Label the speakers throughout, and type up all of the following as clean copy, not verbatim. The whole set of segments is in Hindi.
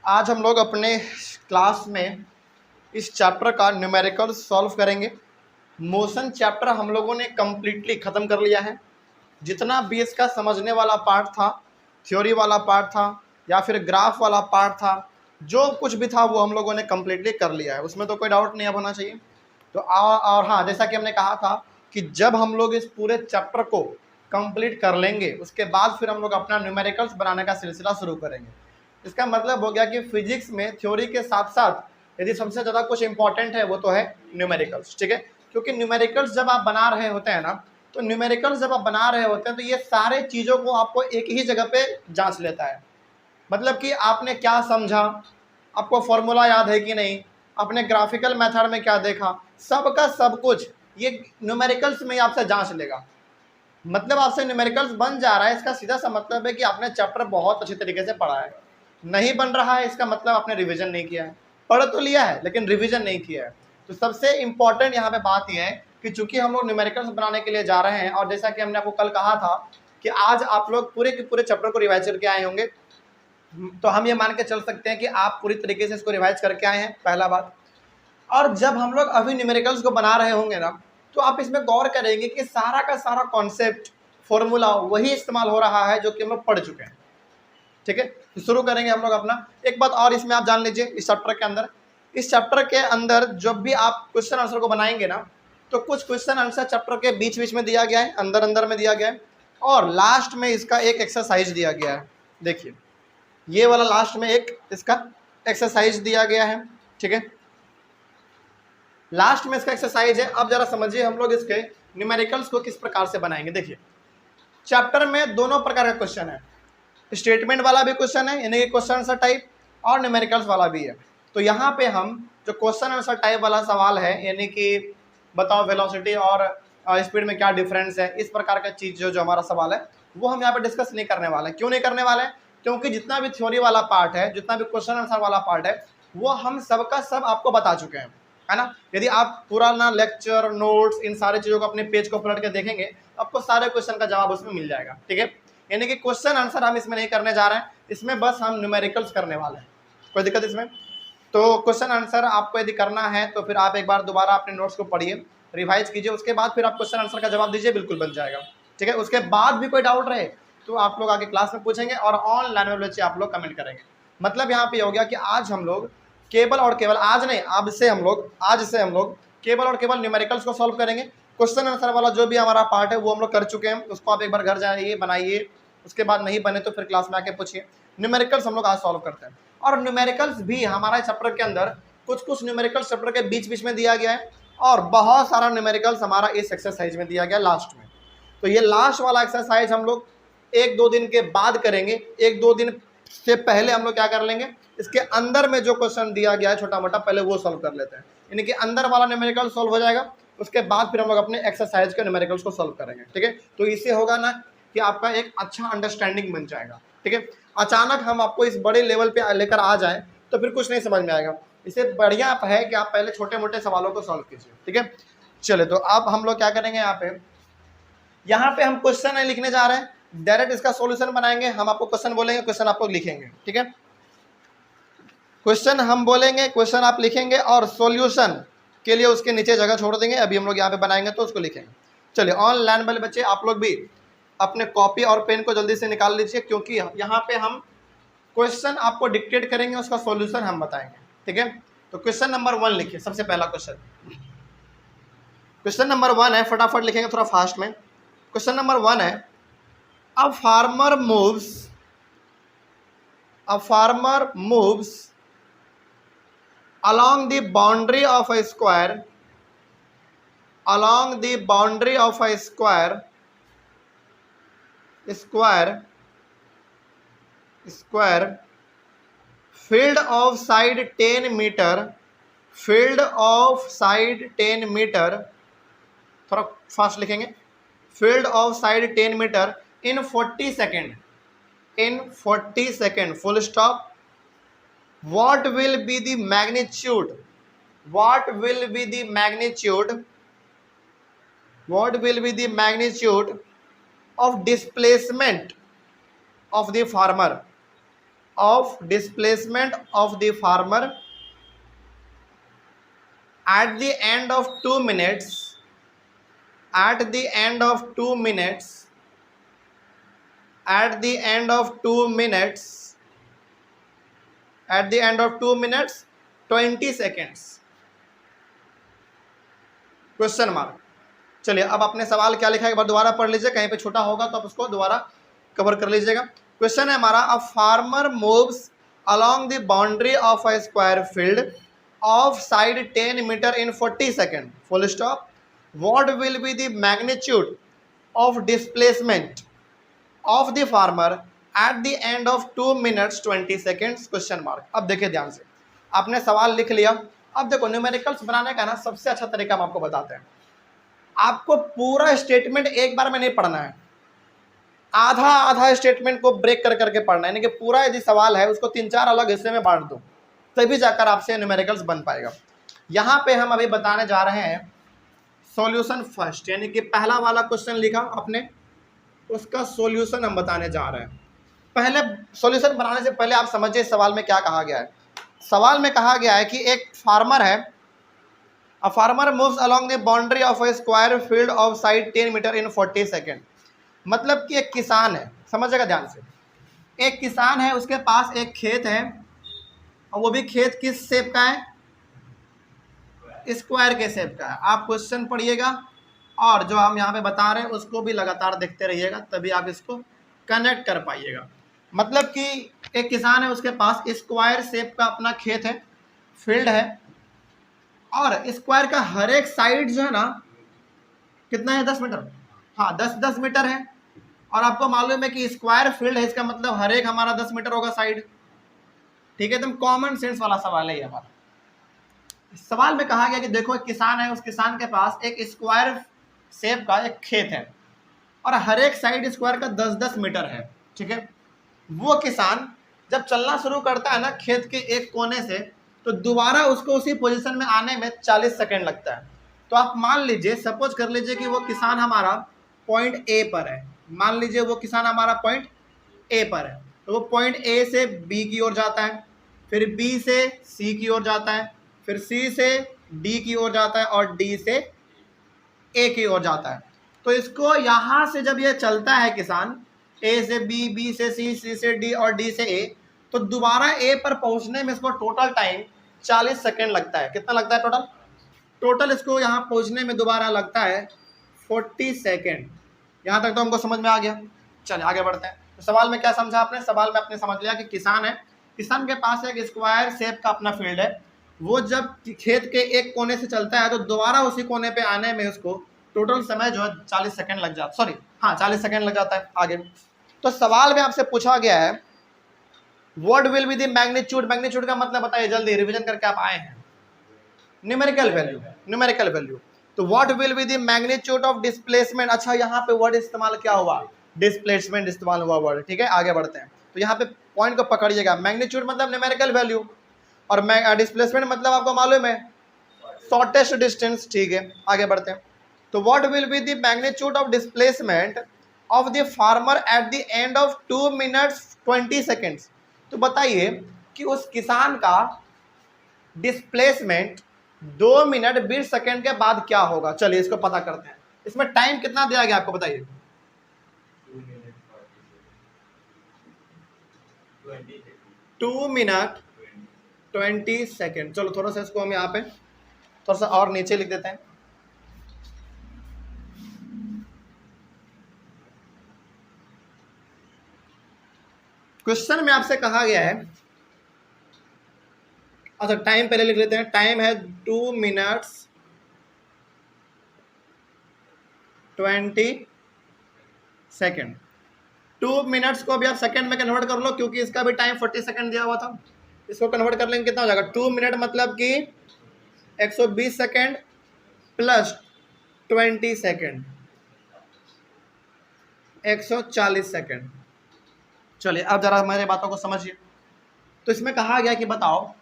Speaker 1: आज हम लोग अपने क्लास में इस चैप्टर का न्यूमेरिकल सॉल्व करेंगे। मोशन चैप्टर हम लोगों ने कम्प्लीटली ख़त्म कर लिया है। जितना भी इसका समझने वाला पार्ट था, थ्योरी वाला पार्ट था या फिर ग्राफ वाला पार्ट था, जो कुछ भी था वो हम लोगों ने कम्प्लीटली कर लिया है। उसमें तो कोई डाउट नहीं अब होना चाहिए। तो और हाँ, जैसा कि हमने कहा था कि जब हम लोग इस पूरे चैप्टर को कंप्लीट कर लेंगे उसके बाद फिर हम लोग अपना न्यूमेरिकल्स बनाने का सिलसिला शुरू करेंगे। इसका मतलब हो गया कि फिजिक्स में थ्योरी के साथ साथ यदि सबसे ज़्यादा कुछ इंपॉर्टेंट है वो तो है न्यूमेरिकल्स, ठीक है। क्योंकि न्यूमेरिकल्स जब आप बना रहे होते हैं ना, तो न्यूमेरिकल्स जब आप बना रहे होते हैं तो ये सारे चीज़ों को आपको एक ही जगह पे जांच लेता है। मतलब कि आपने क्या समझा, आपको फॉर्मूला याद है कि नहीं, आपने ग्राफिकल मेथड में क्या देखा, सब का सब कुछ ये न्यूमेरिकल्स में आपसे जांच लेगा। मतलब आपसे न्यूमेरिकल्स बन जा रहा है, इसका सीधा सा मतलब है कि आपने चैप्टर बहुत अच्छी तरीके से पढ़ा है। नहीं बन रहा है इसका मतलब आपने रिवीजन नहीं किया है। पढ़ तो लिया है लेकिन रिवीजन नहीं किया है। तो सबसे इंपॉर्टेंट यहाँ पे बात यह है कि चूंकि हम लोग न्यूमेरिकल्स बनाने के लिए जा रहे हैं और जैसा कि हमने आपको कल कहा था कि आज आप लोग पूरे के पूरे चैप्टर को रिवाइज करके आए होंगे, तो हम ये मान के चल सकते हैं कि आप पूरी तरीके से इसको रिवाइज करके आए हैं, पहला बात। और जब हम लोग अभी न्यूमेरिकल्स को बना रहे होंगे ना, तो आप इसमें गौर करेंगे कि सारा का सारा कॉन्सेप्ट फॉर्मूला वही इस्तेमाल हो रहा है जो कि हम लोग पढ़ चुके हैं, ठीक है। तो शुरू करेंगे हम लोग अपना। एक बात और इसमें आप जान लीजिए, इस चैप्टर के अंदर जब भी आप क्वेश्चन आंसर को बनाएंगे ना, तो कुछ क्वेश्चन आंसर चैप्टर के बीच बीच में दिया गया है, अंदर अंदर में दिया गया है, और लास्ट में इसका एक एक्सरसाइज दिया गया है। देखिए ये वाला लास्ट में एक इसका एक्सरसाइज दिया गया है, ठीक है। लास्ट में इसका एक्सरसाइज है। अब जरा समझिए हम लोग इसके न्यूमेरिकल्स को किस प्रकार से बनाएंगे। देखिए चैप्टर में दोनों प्रकार का क्वेश्चन है, स्टेटमेंट वाला भी क्वेश्चन है यानी कि क्वेश्चन आंसर टाइप, और न्यूमेरिकल्स वाला भी है। तो यहाँ पे हम जो क्वेश्चन आंसर टाइप वाला सवाल है यानी कि बताओ वेलोसिटी और स्पीड में क्या डिफरेंस है, इस प्रकार का चीज़ जो हमारा सवाल है वो हम यहाँ पे डिस्कस नहीं करने वाले हैं। क्यों नहीं करने वाले हैं? क्योंकि जितना भी थ्योरी वाला पार्ट है, जितना भी क्वेश्चन आंसर वाला पार्ट है, वो हम सबका सब आपको बता चुके हैं, है ना। यदि आप पुराना लेक्चर नोट्स इन सारे चीज़ों को अपने पेज को पलट के देखेंगे आपको सारे क्वेश्चन का जवाब उसमें मिल जाएगा, ठीक है। यानी कि क्वेश्चन आंसर हम इसमें नहीं करने जा रहे हैं, इसमें बस हम न्यूमेरिकल्स करने वाले हैं। कोई दिक्कत इसमें? तो क्वेश्चन आंसर आपको यदि करना है तो फिर आप एक बार दोबारा अपने नोट्स को पढ़िए, रिवाइज कीजिए, उसके बाद फिर आप क्वेश्चन आंसर का जवाब दीजिए, बिल्कुल बन जाएगा, ठीक है। उसके बाद भी कोई डाउट रहे तो आप लोग आगे क्लास में पूछेंगे और ऑनलाइन में बच्चे आप लोग कमेंट करेंगे। मतलब यहाँ पे हो गया कि आज हम लोग केवल और केवल, आज नहीं आज से हम लोग केवल और केवल न्यूमेरिकल्स को सॉल्व करेंगे। क्वेश्चन आंसर वाला जो भी हमारा पार्ट है वो हम लोग कर चुके हैं, उसको आप एक बार घर जाइए बनाइए, उसके बाद नहीं बने तो फिर क्लास में आके पूछिए। न्यूमेरिकल्स हम लोग आज सॉल्व करते हैं। और न्यूमेरिकल्स भी हमारा चैप्टर के अंदर कुछ न्यूमेरिकल्स चैप्टर के बीच बीच में दिया गया है और बहुत सारा न्यूमेरिकल्स हमारा इस एक्सरसाइज में दिया गया लास्ट में। तो ये लास्ट वाला एक्सरसाइज हम लोग 1-2 दिन के बाद करेंगे। 1-2 दिन से पहले हम लोग क्या कर लेंगे, इसके अंदर में जो क्वेश्चन दिया गया है छोटा मोटा पहले वो सॉल्व कर लेते हैं, यानी कि अंदर वाला न्यूमेरिकल सॉल्व हो जाएगा, उसके बाद फिर हम लोग अपने एक्सरसाइज के न्यूमेरिकल्स को सॉल्व करेंगे, ठीक है। तो इससे होगा ना कि आपका एक अच्छा अंडरस्टैंडिंग बन जाएगा, ठीक है। अचानक हम आपको इस बड़े लेवल पे लेकर आ जाएं तो फिर कुछ नहीं समझ में आएगा। इससे बढ़िया है कि आप पहले छोटे मोटे सवालों को सॉल्व कीजिए, ठीक है। चलिए तो अब हम लोग क्या करेंगे, यहाँ पे हम क्वेश्चन नहीं लिखने जा रहे हैं, डायरेक्ट इसका सॉल्यूशन बनाएंगे। हम आपको क्वेश्चन बोलेंगे, क्वेश्चन आप लोग लिखेंगे, ठीक है। क्वेश्चन हम बोलेंगे, क्वेश्चन आप लिखेंगे और सॉल्यूशन के लिए उसके नीचे जगह छोड़ देंगे। अभी हम लोग यहाँ पे बनाएंगे तो उसको लिखेंगे। चलिए ऑनलाइन वाले बच्चे आप लोग भी अपने कॉपी और पेन को जल्दी से निकाल लीजिए, क्योंकि यहाँ पे हम क्वेश्चन आपको डिक्टेट करेंगे, उसका सॉल्यूशन हम बताएंगे, ठीक है। तो क्वेश्चन नंबर 1 लिखिए, सबसे पहला क्वेश्चन नंबर 1 है, फटाफट लिखेंगे थोड़ा फास्ट में। क्वेश्चन नंबर 1 है, a farmer moves along the boundary of a square field of side 10 meter, थोड़ा फास्ट लिखेंगे, field of side 10 meter in 40 second full stop. What will be the magnitude of displacement of the farmer of displacement of the farmer at the end of 2 minutes, at the end of 2 minutes, at the end of 2 minutes, at the end of 2 minutes 20 seconds, question mark. चलिए अब अपने सवाल क्या लिखा है एक बार दोबारा पढ़ लीजिए, कहीं पे छोटा होगा तो आप उसको दोबारा कवर कर लीजिएगा। क्वेश्चन है हमारा, अ farmer moves along the boundary of a square field of side 10 meter in 40 seconds, full stop. What will be the magnitude of displacement of the farmer at the end of 2 minutes 20 seconds, question mark. अब देखिए ध्यान से, आपने सवाल लिख लिया। अब देखो न्यूमेरिकल्स बनाने का ना सबसे अच्छा तरीका हम आपको बताते हैं। आपको पूरा स्टेटमेंट एक बार में नहीं पढ़ना है, आधा आधा स्टेटमेंट को ब्रेक कर करके पढ़ना है, यानी कि पूरा यदि सवाल है उसको 3-4 अलग हिस्से में बांट दो, तभी जाकर आपसे न्यूमेरिकल्स बन पाएगा। यहाँ पे हम अभी बताने जा रहे हैं सॉल्यूशन फर्स्ट, यानी कि पहला वाला क्वेश्चन लिखा आपने, उसका सॉल्यूशन हम बताने जा रहे हैं। पहले सॉल्यूशन बनाने से पहले आप समझिए सवाल में क्या कहा गया है। सवाल में कहा गया है कि एक फार्मर है, a farmer moves along the boundary of a square field of side 10 metre in 40 second. मतलब कि एक किसान है, समझिएगा ध्यान से, एक किसान है, उसके पास एक खेत है, और वो भी खेत किस शेप का है, स्क्वायर के शेप का है। आप क्वेश्चन पढ़िएगा और जो हम यहाँ पे बता रहे हैं उसको भी लगातार देखते रहिएगा, तभी आप इसको कनेक्ट कर पाइएगा। मतलब कि एक किसान है, उसके पास स्क्वायर शेप का अपना खेत है, फील्ड है, और स्क्वायर का हर एक साइड जो है ना कितना है, 10 मीटर, हाँ 10 मीटर है। और आपको मालूम है कि स्क्वायर फील्ड है, इसका मतलब हर एक हमारा 10 मीटर होगा साइड। ठीक है, एकदम कॉमन सेंस वाला सवाल है ये हमारा। इस सवाल में कहा गया कि देखो एक किसान है, उस किसान के पास एक स्क्वायर शेप का एक खेत है, और हर एक साइड स्क्वायर का 10-10 मीटर है। ठीक है, वो किसान जब चलना शुरू करता है ना खेत के एक कोने से, तो दोबारा उसको उसी पोजीशन में आने में 40 सेकेंड लगता है। तो आप मान लीजिए, सपोज कर लीजिए कि वो किसान हमारा पॉइंट ए पर है, मान लीजिए वो किसान हमारा पॉइंट ए पर है, तो वो पॉइंट ए से बी की ओर जाता है, फिर बी से सी की ओर जाता है, फिर सी से डी की ओर जाता है, और डी से ए की ओर जाता है। तो इसको यहाँ से जब ये चलता है किसान, ए से बी, बी से सी, सी से डी और डी से ए, तो दोबारा ए पर पहुँचने में इसको टोटल टाइम 40 सेकेंड लगता है। कितना लगता है टोटल? टोटल इसको यहाँ पहुँचने में दोबारा लगता है 40 सेकेंड। यहाँ तक तो हमको समझ में आ गया। चलिए आगे बढ़ते हैं। तो सवाल में क्या समझा आपने? सवाल में आपने समझ लिया कि किसान है, किसान के पास एक स्क्वायर शेप का अपना फील्ड है, वो जब खेत के एक कोने से चलता है तो दोबारा उसी कोने पे आने में उसको टोटल समय जो है 40 सेकेंड लग जाता, सॉरी हाँ 40 सेकेंड लग जाता है। आगे तो सवाल में आपसे पूछा गया है what will be the magnitude. Magnitude का मतलब बताइए, जल्दी रिवीजन करके आप आए हैं। Numerical value, numerical value. तो what will be the magnitude of displacement. अच्छा यहाँ पे वर्ड इस्तेमाल क्या हुआ? डिस्प्लेसमेंट इस्तेमाल हुआ वर्ड। ठीक है, आगे बढ़ते हैं। तो यहाँ पे पॉइंट को पकड़िएगा, मैग्नीट्यूड मतलब न्यूमेरिकल वैल्यू, और डिस्प्लेसमेंट मतलब आपको मालूम है शॉर्टेस्ट डिस्टेंस। ठीक है, आगे बढ़ते हैं। तो what will be the magnitude of displacement of the farmer at the end of 2 minutes 20 seconds. तो बताइए कि उस किसान का डिस्प्लेसमेंट 2 मिनट 20 सेकेंड के बाद क्या होगा। चलिए इसको पता करते हैं। इसमें टाइम कितना दिया गया आपको बताइए? 2 मिनट 20 सेकेंड। चलो थोड़ा सा इसको हम यहाँ पे थोड़ा सा और नीचे लिख देते हैं। क्वेश्चन में आपसे कहा गया है, अच्छा टाइम पहले लिख लेते हैं। टाइम है 2 मिनट्स 20 सेकेंड। 2 मिनट्स को अभी आप सेकेंड में कन्वर्ट कर लो, क्योंकि इसका भी टाइम 40 सेकेंड दिया हुआ था। इसको कन्वर्ट कर लेंगे कितना हो जाएगा? 2 मिनट मतलब कि 120 सेकेंड प्लस 20 सेकेंड 140 सेकेंड। चलिए अब जरा मेरे बातों को समझिए। तो इसमें कहा गया कि बताओ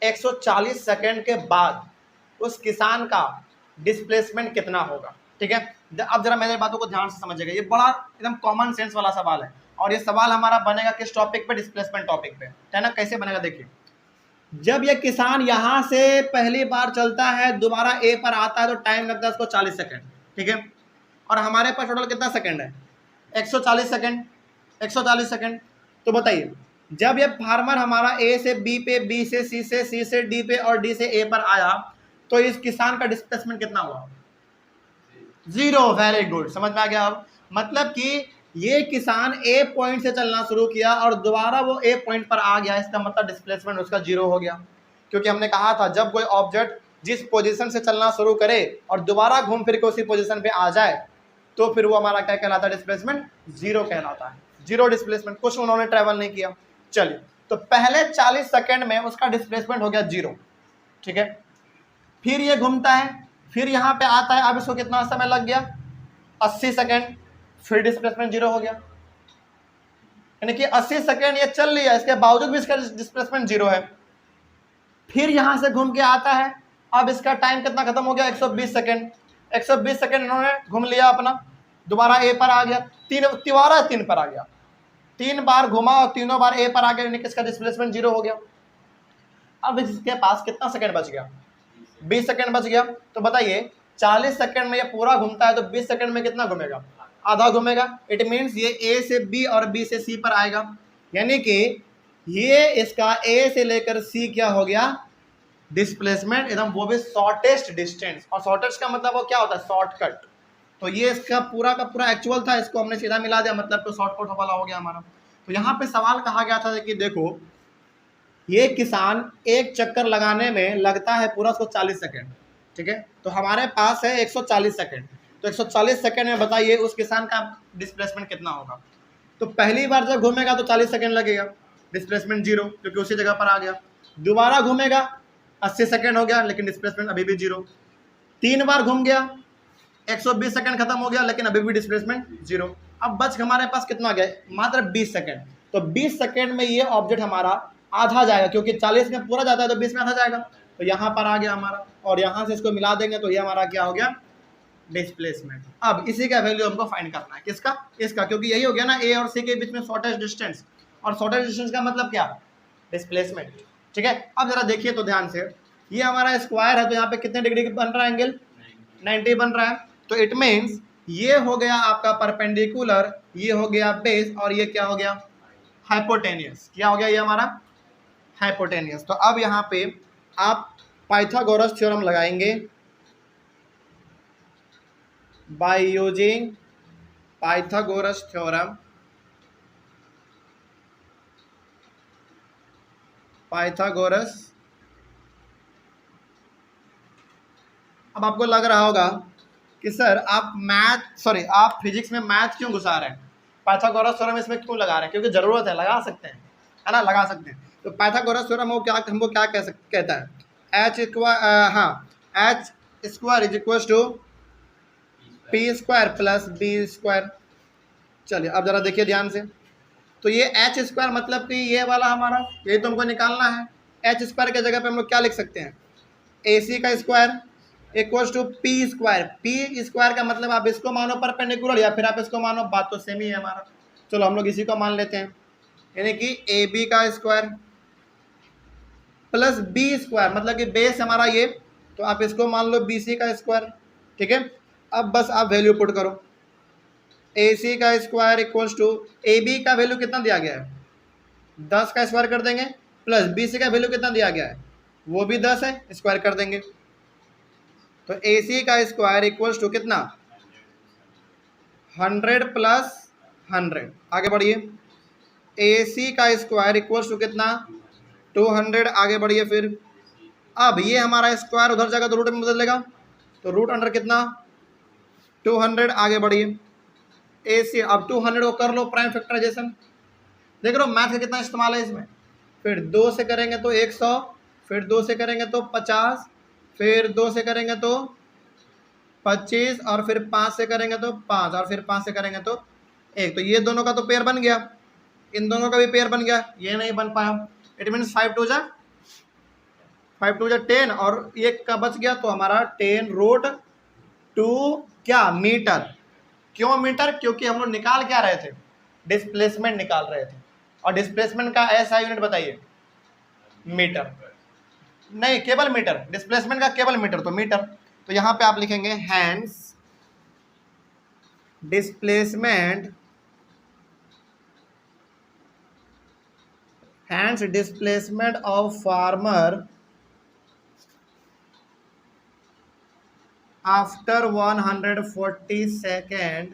Speaker 1: 140 सेकेंड के बाद उस किसान का डिस्प्लेसमेंट कितना होगा। ठीक है, अब जरा मेरे बातों को ध्यान से समझिएगा, ये बड़ा एकदम कॉमन सेंस वाला सवाल है। और ये सवाल हमारा बनेगा किस टॉपिक पे, डिस्प्लेसमेंट टॉपिक पे, है ना। कैसे बनेगा देखिए, जब ये किसान यहाँ से पहली बार चलता है दोबारा ए पर आता है तो टाइम लगता है उसको 40 सेकंड, ठीक है। और हमारे पास टोटल कितना सेकंड है, 140 सेकंड, 140 सेकंड। तो बताइए जब ये फार्मर हमारा ए से बी पे, बी से सी से डी पे और डी से ए पर आया तो इस किसान का डिस्प्लेसमेंट कितना हुआ, 0। वेरी गुड, समझ में आ गया। अब मतलब कि ये किसान ए पॉइंट से चलना शुरू किया और दोबारा वो ए पॉइंट पर आ गया, इसका मतलब डिस्प्लेसमेंट उसका 0 हो गया। क्योंकि हमने कहा था जब कोई ऑब्जेक्ट जिस पोजीशन से चलना शुरू करे और दोबारा घूम फिर के उसी पोजीशन पे आ जाए तो फिर वो हमारा क्या कहलाता है, डिस्प्लेसमेंट 0 कहलाता है। 0 डिस्प्लेसमेंट, कुछ उन्होंने ट्रैवल नहीं किया। चलिए तो पहले 40 सेकेंड में उसका डिस्प्लेसमेंट हो गया 0, ठीक है। फिर ये घूमता है, फिर यहाँ पे आता है, अब इसको कितना समय लग गया, 80 सेकेंड, फिर डिस्प्लेसमेंट 0 हो गया। यानी कि 80 सेकेंड ये चल लिया, इसके बावजूद भी इसका डिस्प्लेसमेंट 0 है। फिर यहां से घूम के आता है, अब इसका टाइम कितना खत्म हो गया, 120 सेकेंड। 120 सेकेंड इन्होंने घूम लिया अपना, दोबारा ए पर आ गया, तिबारा 3 पर आ गया, 3 बार घुमा और तीनों बार ए पर आ गया, यानी कि इसका डिस्प्लेसमेंट 0 हो गया। अब इसके पास कितना सेकेंड बच गया, 20 सेकेंड बच गया। तो बताइए 40 सेकेंड में ये पूरा घूमता है तो 20 सेकेंड में कितना घूमेगा, आधा घूमेगा। इट मीन्स ये ए से बी और बी से सी पर आएगा, यानी कि ये इसका ए से लेकर सी क्या हो गया, डिस्प्लेसमेंट एकदम, वो भी शॉर्टेस्ट डिस्टेंस। और शॉर्टेस्ट का मतलब वो क्या होता है, शॉर्टकट। तो ये इसका पूरा का पूरा एक्चुअल था, इसको हमने सीधा मिला दिया, मतलब तो शॉर्टकट वाला हो गया हमारा। तो यहाँ पे सवाल कहा गया था कि देखो ये किसान एक चक्कर लगाने में लगता है पूरा उसको 40 सेकेंड, ठीक है। तो हमारे पास है 140 सेकेंड, तो 140 सेकेंड में बताइए उस किसान का डिस्प्लेसमेंट कितना होगा। तो पहली बार जब घूमेगा तो 40 सेकेंड लगेगा, डिस्प्लेसमेंट 0 क्योंकि उसी जगह पर आ गया। दोबारा घूमेगा 80 सेकेंड हो गया लेकिन डिस्प्लेसमेंट अभी भी 0। 3 बार घूम गया, 120 सेकेंड खत्म हो गया लेकिन अभी भी डिस्प्लेसमेंट 0। अब बच हमारे पास कितना गया, मात्र 20 सेकेंड। तो 20 सेकेंड में ये ऑब्जेक्ट हमारा आधा जाएगा, क्योंकि 40 में पूरा जाता है तो 20 में आधा जाएगा। तो यहाँ पर आ गया हमारा, और यहाँ से इसको मिला देंगे तो ये हमारा क्या हो गया, डिस्प्लेसमेंट। अब इसी का वैल्यू हमको फाइंड करना है, किसका, इसका, क्योंकि यही हो गया ना ए और सी के बीच में शॉर्टेस्ट डिस्टेंस, और शॉर्टेस्ट डिस्टेंस का मतलब क्या, डिस्प्लेसमेंट, ठीक है। अब जरा देखिए तो ध्यान से, ये हमारा स्क्वायर है तो यहाँ पे कितने डिग्री बन रहा है एंगल, 90 बन रहा है। तो इट मीन्स ये हो गया आपका परपेंडिकुलर, ये हो गया बेस, और ये क्या हो गया, हाइपोटेनियस। क्या हो गया ये हमारा, हाइपोटेनियस। तो अब यहाँ पे आप पाइथागोरस थ्योरम लगाएंगे by using Pythagoras theorem, Pythagoras. अब आपको लग रहा होगा कि सर आप फिजिक्स में मैथ क्यों घुसा रहे हैं, पाइथागोरस थ्योरम इसमें क्यों लगा रहे हैं, क्योंकि ज़रूरत है, लगा सकते हैं, है ना, लगा सकते हैं। तो पाइथागोरस थ्योरम हमको क्या कहता है, H square is equal to P square plus B square. चलिए अब जरा देखिए ध्यान से, तो ये एच स्क्वायर मतलब कि ये वाला हमारा, ये तो हमको निकालना है। एच स्क्वायर के जगह पे हम लोग क्या लिख सकते हैं, ए सी का square equal to P square. P square का मतलब आप इसको मानो परपेंडिकुलर या फिर आप इसको मानो, बात तो सेम ही है हमारा। चलो हम लोग इसी को मान लेते हैं, यानी कि ए बी का स्क्वायर प्लस बी स्क्वायर, मतलब कि बेस हमारा ये, तो आप इसको मान लो बी सी का स्क्वायर, ठीक है। अब बस आप वैल्यू पुट करो, ए सी का square equals to, A B का वैल्यू कितना दिया गया है, 10 का स्क्वायर कर देंगे, प्लस बी सी का वैल्यू कितना दिया गया है, वो भी 10 है, स्क्वायर कर देंगे। तो ए सी का स्क्वायर इक्वल्स टू कितना, 100 प्लस 100। आगे बढ़िए, ए सी का स्क्वायर इक्वल्स टू कितना, 200। आगे बढ़िए फिर, अब ये हमारा स्क्वायर उधर जाएगा तो रूट में बदलेगा, तो रूट अंडर कितना, 200। आगे बढ़िए, ए सी, अब 200 को कर लो प्राइम फैक्टराइजेशन, देख लो मैथ का कितना इस्तेमाल है इसमें। फिर 2 से करेंगे तो 100, फिर 2 से करेंगे तो 50, फिर 2 से करेंगे तो 25, और फिर 5 से करेंगे तो 5, और फिर 5 से करेंगे तो 1। तो ये दोनों का तो पेयर बन गया, इन दोनों का भी पेयर बन गया, ये नहीं बन पाया। इट मीन्स 5 टू जा 10, और ये का बच गया तो हमारा 10 रूट 2 क्या मीटर। क्यों मीटर, क्योंकि हम लोग निकाल क्या रहे थे, डिस्प्लेसमेंट निकाल रहे थे, और डिस्प्लेसमेंट का ऐसा यूनिट बताइए, मीटर, नहीं केवल मीटर, डिस्प्लेसमेंट का केवल मीटर, तो मीटर। तो यहां पे आप लिखेंगे hence displacement, hence displacement of farmer after 140 second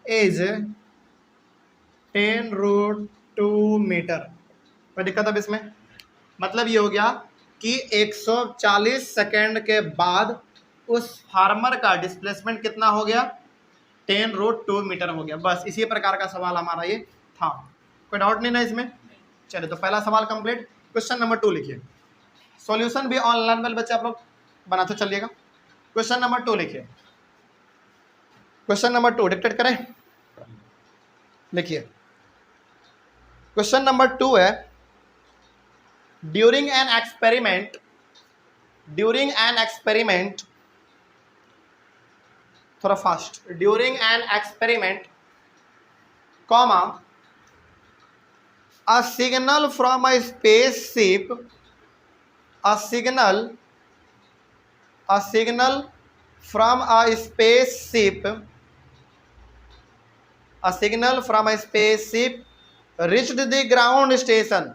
Speaker 1: is 10√2 metre. कोई दिक्कत अब इसमें? मतलब ये हो गया कि 140 सेकेंड के बाद उस फार्मर का डिस्प्लेसमेंट कितना हो गया, 10√2 मीटर हो गया। बस इसी प्रकार का सवाल हमारा ये था, कोई डाउट नहीं ना इसमें? चलिए तो पहला सवाल कंप्लीट। क्वेश्चन नंबर 2 लिखिए, सॉल्यूशन भी ऑनलाइन वाले बच्चे आप लोग बनाते चलिएगा। क्वेश्चन नंबर 2 लिखिए, क्वेश्चन नंबर 2 डिक्टेट करें, लिखिए। क्वेश्चन नंबर 2 है, ड्यूरिंग एन एक्सपेरिमेंट, थोड़ा fast, during an experiment, comma, a signal from a spaceship, a signal from a spaceship, reached the ground station,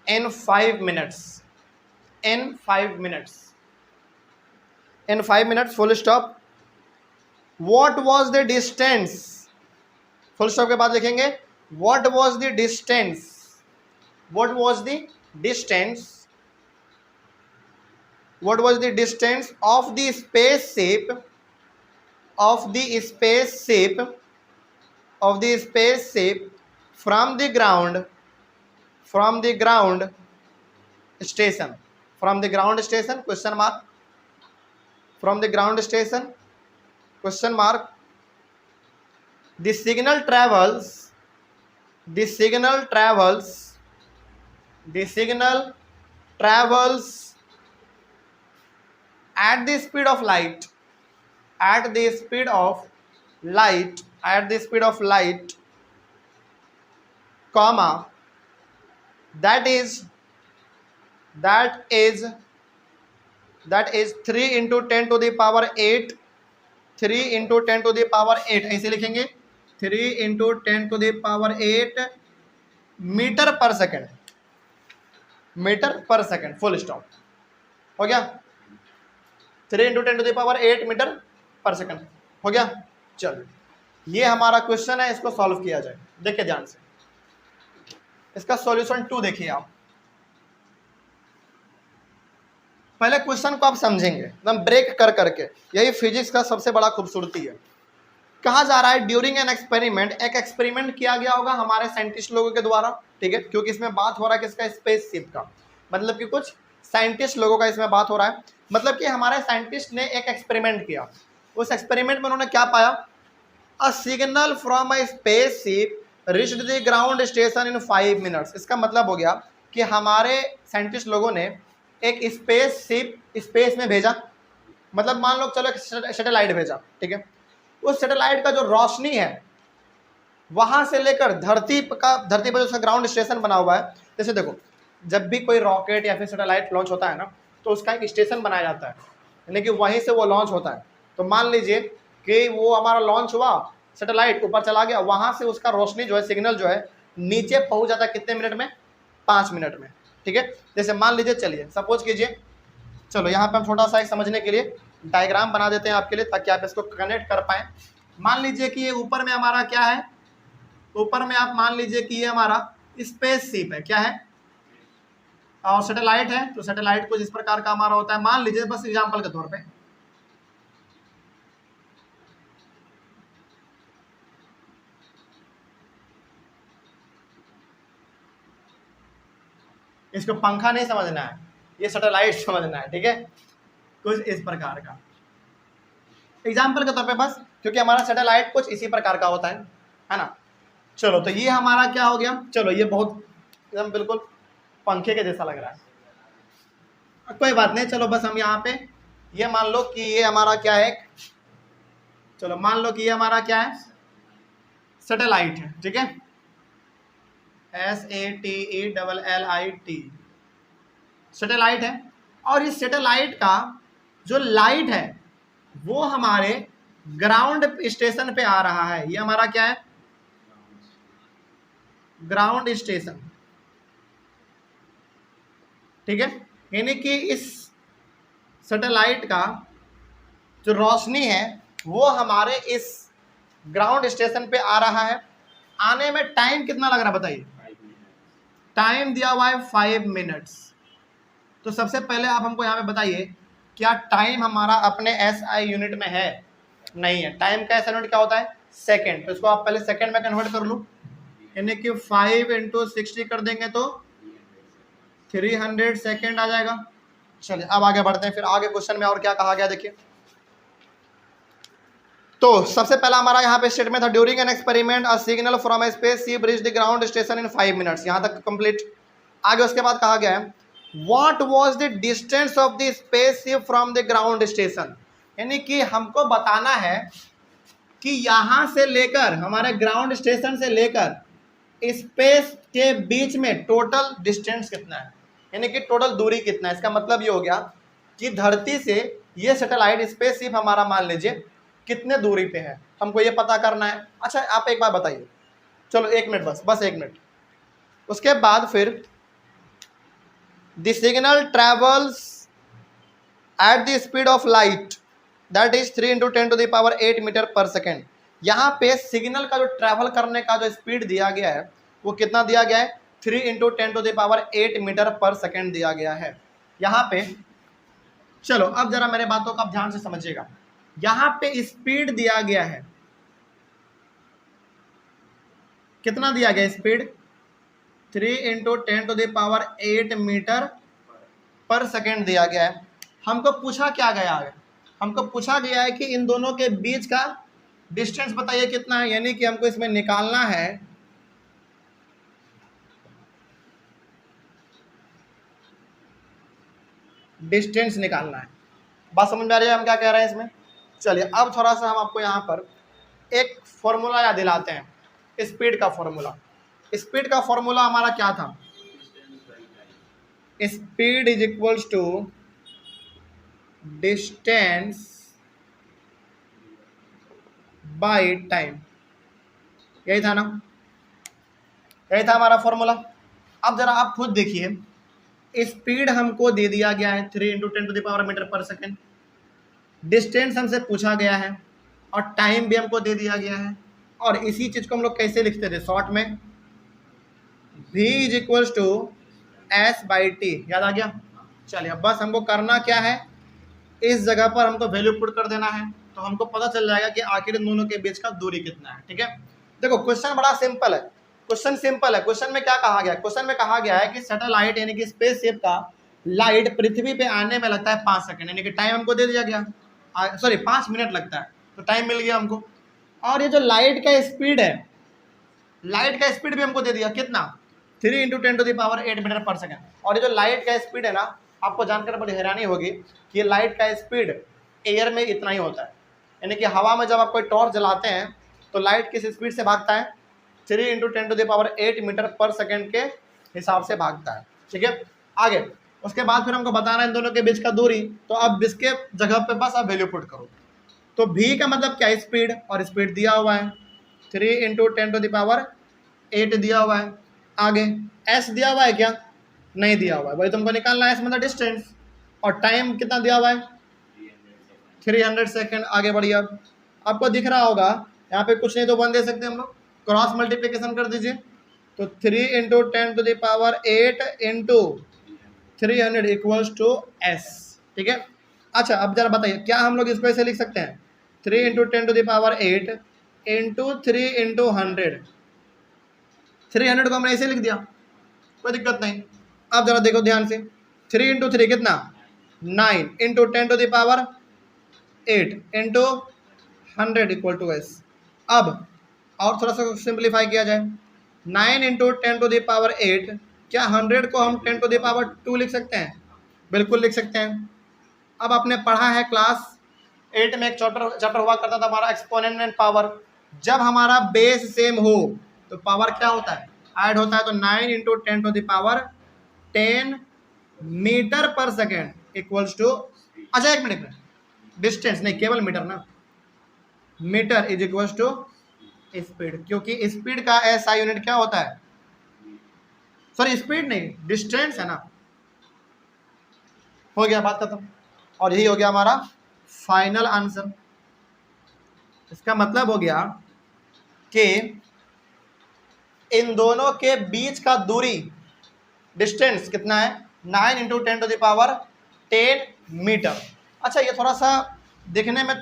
Speaker 1: in 5 minutes, in 5 minutes, full stop. What was the distance, full stop के बाद लिखेंगे what was the distance of the spaceship from the ground station, question mark, from the ground station, question mark. The signal travels at the speed of light, comma, that is 3 into 10 to the power 8, 3 into 10 to the power 8, ऐसे लिखेंगे 3 into 10 to the power 8 metre पर सेकेंड, फुल स्टॉप। हो गया, 3 into 10 to the power 8 metre पर सेकेंड, हो गया। चलो ये हमारा क्वेश्चन है, इसको सॉल्व किया जाए। देखिए ध्यान से, इसका सॉल्यूशन 2 देखिए आप। पहले क्वेश्चन को आप समझेंगे एकदम ब्रेक कर करके, यही फिजिक्स का सबसे बड़ा खूबसूरती है। कहा जा रहा है ड्यूरिंग एन एक्सपेरिमेंट, एक एक्सपेरिमेंट किया गया होगा हमारे साइंटिस्ट लोगों के द्वारा, ठीक है, क्योंकि इसमें बात हो रहा है किसका, स्पेसशिप का, मतलब कि कुछ साइंटिस्ट लोगों का इसमें बात हो रहा है। मतलब कि हमारे साइंटिस्ट ने एक एक्सपेरिमेंट किया, उस एक्सपेरिमेंट में उन्होंने क्या पाया, a signal from a spaceship reached the ground station in 5 minutes. इसका मतलब हो गया कि हमारे साइंटिस्ट लोगों ने एक स्पेसशिप स्पेस में भेजा, मतलब मान लो चलो एक सैटेलाइट भेजा, ठीक है, उस सैटेलाइट का जो रोशनी है वहां से लेकर धरती पर जो उसका ग्राउंड स्टेशन बना हुआ है, जैसे देखो जब भी कोई रॉकेट या फिर सैटेलाइट लॉन्च होता है ना, तो उसका एक स्टेशन बनाया जाता है, यानी कि वहीं से वो लॉन्च होता है। तो मान लीजिए कि वो हमारा लॉन्च हुआ, सैटेलाइट ऊपर चला गया, वहां से उसका रोशनी जो है, सिग्नल जो है नीचे पहुंच जाता है कितने मिनट में, 5 मिनट में, ठीक है। जैसे मान लीजिए, चलिए सपोज कीजिए, चलो यहाँ पे हम छोटा सा एक समझने के लिए डायग्राम बना देते हैं आपके लिए, ताकि आप इसको कनेक्ट कर पाए। मान लीजिए कि ये ऊपर में हमारा क्या है, ऊपर में आप मान लीजिए कि ये हमारा स्पेसशिप है, क्या है, और सैटेलाइट है। तो सैटेलाइट कुछ इस प्रकार का हमारा होता है, मान लीजिए बस एग्जांपल के तौर पे, इसको पंखा नहीं समझना है, ये सैटेलाइट समझना है, ठीक है, कुछ इस प्रकार का एग्जाम्पल के तौर पे बस, क्योंकि हमारा सैटेलाइट कुछ इसी प्रकार का होता है ना। चलो तो ये हमारा क्या हो गया, चलो ये बहुत एकदम बिल्कुल पंखे के जैसा लग रहा है, कोई बात नहीं, चलो बस हम यहाँ पे ये मान लो कि ये हमारा क्या है, चलो मान लो कि ये हमारा क्या है, सैटेलाइट है, ठीक है, SATELLIT, सैटेलाइट है। और इस सैटेलाइट का जो लाइट है वो हमारे ग्राउंड स्टेशन पे आ रहा है। ये हमारा क्या है, ग्राउंड स्टेशन, ठीक है। यानी कि इस सैटेलाइट का जो रोशनी है वो हमारे इस ग्राउंड स्टेशन पे आ रहा है। आने में टाइम कितना लग रहा है बताइए, टाइम दिया हुआ है 5 मिनट्स। तो सबसे पहले आप हमको यहाँ पे बताइए, क्या टाइम हमारा अपने SI यूनिट में है? नहीं है। टाइम का SI यूनिट क्या होता है, सेकेंड। तो इसको आप पहले सेकेंड में कन्वर्ट कर लो, यानी कि 5 × 60 कर देंगे तो 300 सेकेंड आ जाएगा। चलिए अब आगे बढ़ते हैं, फिर आगे क्वेश्चन में और क्या कहा गया देखिए। तो सबसे पहला हमारा यहाँ पे स्टेटमेंट था, during an experiment a signal from A spaceship reached the ground station in 5 minutes. यहाँ तक कंप्लीट। आगे उसके बाद कहा गया है, what was the distance of the spaceship from the ground station. यानी कि हमको बताना है कि यहाँ से लेकर हमारे ग्राउंड स्टेशन से लेकर स्पेस के बीच में टोटल डिस्टेंस कितना है, यानी कि टोटल दूरी कितना है। इसका मतलब ये हो गया कि धरती से ये सैटेलाइट स्पेसशिप हमारा मान लीजिए कितने दूरी पे है, हमको ये पता करना है। अच्छा आप एक बार बताइए, चलो 1 मिनट, बस 1 मिनट। उसके बाद फिर the signal travels at the speed of light that is 3 × 10⁸ metre पर सेकेंड। यहाँ पे सिग्नल का जो ट्रैवल करने का जो स्पीड दिया गया है वो कितना दिया गया है, 3 × 10⁸ मीटर पर सेकेंड दिया गया है यहाँ पे। चलो अब जरा मेरे बातों को आप ध्यान से समझिएगा। यहाँ पे स्पीड दिया गया है, कितना दिया गया स्पीड, 3 × 10⁸ मीटर पर सेकेंड दिया गया है। हमको पूछा क्या गया है, हमको पूछा गया है कि इन दोनों के बीच का डिस्टेंस बताइए कितना है। यानी कि हमको इसमें निकालना है डिस्टेंस, निकालना है। बात समझ में आ रही है हम क्या कह रहे हैं इसमें। चलिए अब थोड़ा सा हम आपको यहाँ पर एक फॉर्मूला याद दिलाते हैं, स्पीड का फॉर्मूला। स्पीड का फॉर्मूला हमारा क्या था, speed is equals to distance by time, यही था ना, यही था हमारा फॉर्मूला। अब जरा आप खुद देखिए, स्पीड हमको दे दिया गया है 3 × 10⁻⁻ मीटर पर सेकेंड, डिस्टेंस हमसे पूछा गया है और टाइम भी हमको दे दिया गया है। और इसी चीज को हम लोग कैसे लिखते थे शॉर्ट में, v is equals to S/T, याद आ गया। चलिए बस हमको करना क्या है, इस जगह पर हमको वैल्यू पुट कर देना है, तो हमको पता चल जाएगा कि आखिर इन दोनों के बीच का दूरी कितना है। ठीक है, देखो क्वेश्चन बड़ा सिंपल है, क्वेश्चन सिंपल है। क्वेश्चन में क्या कहा गया, क्वेश्चन में कहा गया है कि सैटेलाइट यानी कि स्पेसशिप का लाइट पृथ्वी पे आने में लगता है 5 सेकंड, यानी कि टाइम हमको दे दिया गया, सॉरी 5 मिनट लगता है, तो टाइम मिल गया हमको। और ये जो लाइट का स्पीड है, लाइट का स्पीड भी हमको दे दिया कितना, 3 × 10⁸ मीटर पर सेकंड। और ये जो लाइट का स्पीड है ना, आपको जानकर बड़ी हैरानी होगी कि ये लाइट का स्पीड एयर में इतना ही होता है, यानी कि हवा में जब आप कोई टॉर्च जलाते हैं तो लाइट किस स्पीड से भागता है, 3 × 10⁸ मीटर पर सेकंड के हिसाब से भागता है। ठीक है, आगे उसके बाद फिर हमको बताना है इन दोनों के बीच का दूरी, तो अब इसके जगह पे बस आप वैल्यू पुट करो। तो v का मतलब क्या है, स्पीड, और स्पीड दिया हुआ है 3 × 10⁸ दिया हुआ है। आगे s दिया हुआ है क्या, नहीं दिया हुआ है, वही तुमको निकालना है, s मतलब डिस्टेंस। और टाइम कितना दिया हुआ है, 300 सेकेंड। आगे बढ़िए, आपको दिख रहा होगा यहाँ पे कुछ नहीं तो 1 दे सकते हम लोग, क्रॉस मल्टीप्लिकेशन कर दीजिए, तो 3 × 10⁸ × 300 इक्वल्स टू s। ठीक है, अच्छा अब जरा बताइए, क्या हम लोग इसको ऐसे लिख सकते हैं, 3 × 10⁸ × 3 × 100, 300 को हमने ऐसे लिख दिया, कोई दिक्कत नहीं। अब जरा देखो ध्यान से, 3 × 3 कितना, 9 × 10⁸ 8 × 100 इक्वल टू s। अब और थोड़ा सा सिंप्लीफाई किया जाए, 9 × 10⁸ क्या 100 को हम 10⁻² लिख सकते हैं, बिल्कुल लिख सकते हैं। अब आपने पढ़ा है क्लास 8 में एक चैप्टर हुआ करता था हमारा एक्सपोनेंट एंड पावर। जब हमारा बेस सेम हो तो पावर क्या होता है, ऐड होता है। तो 9 into 10 to the power 10 metre पर सेकेंड इक्वल्स टू, अच्छा एक मिनट में, डिस्टेंस नहीं केवल मीटर ना, metre is equals to speed, क्योंकि स्पीड का ऐसा यूनिट क्या होता है, सॉरी स्पीड नहीं डिस्टेंस है ना। हो गया बात खत्म, और यही हो गया हमारा फाइनल आंसर। इसका मतलब हो गया कि इन दोनों के बीच का दूरी डिस्टेंस कितना है, 9 into 10 to the power 10 metre. अच्छा ये थोड़ा सा देखने में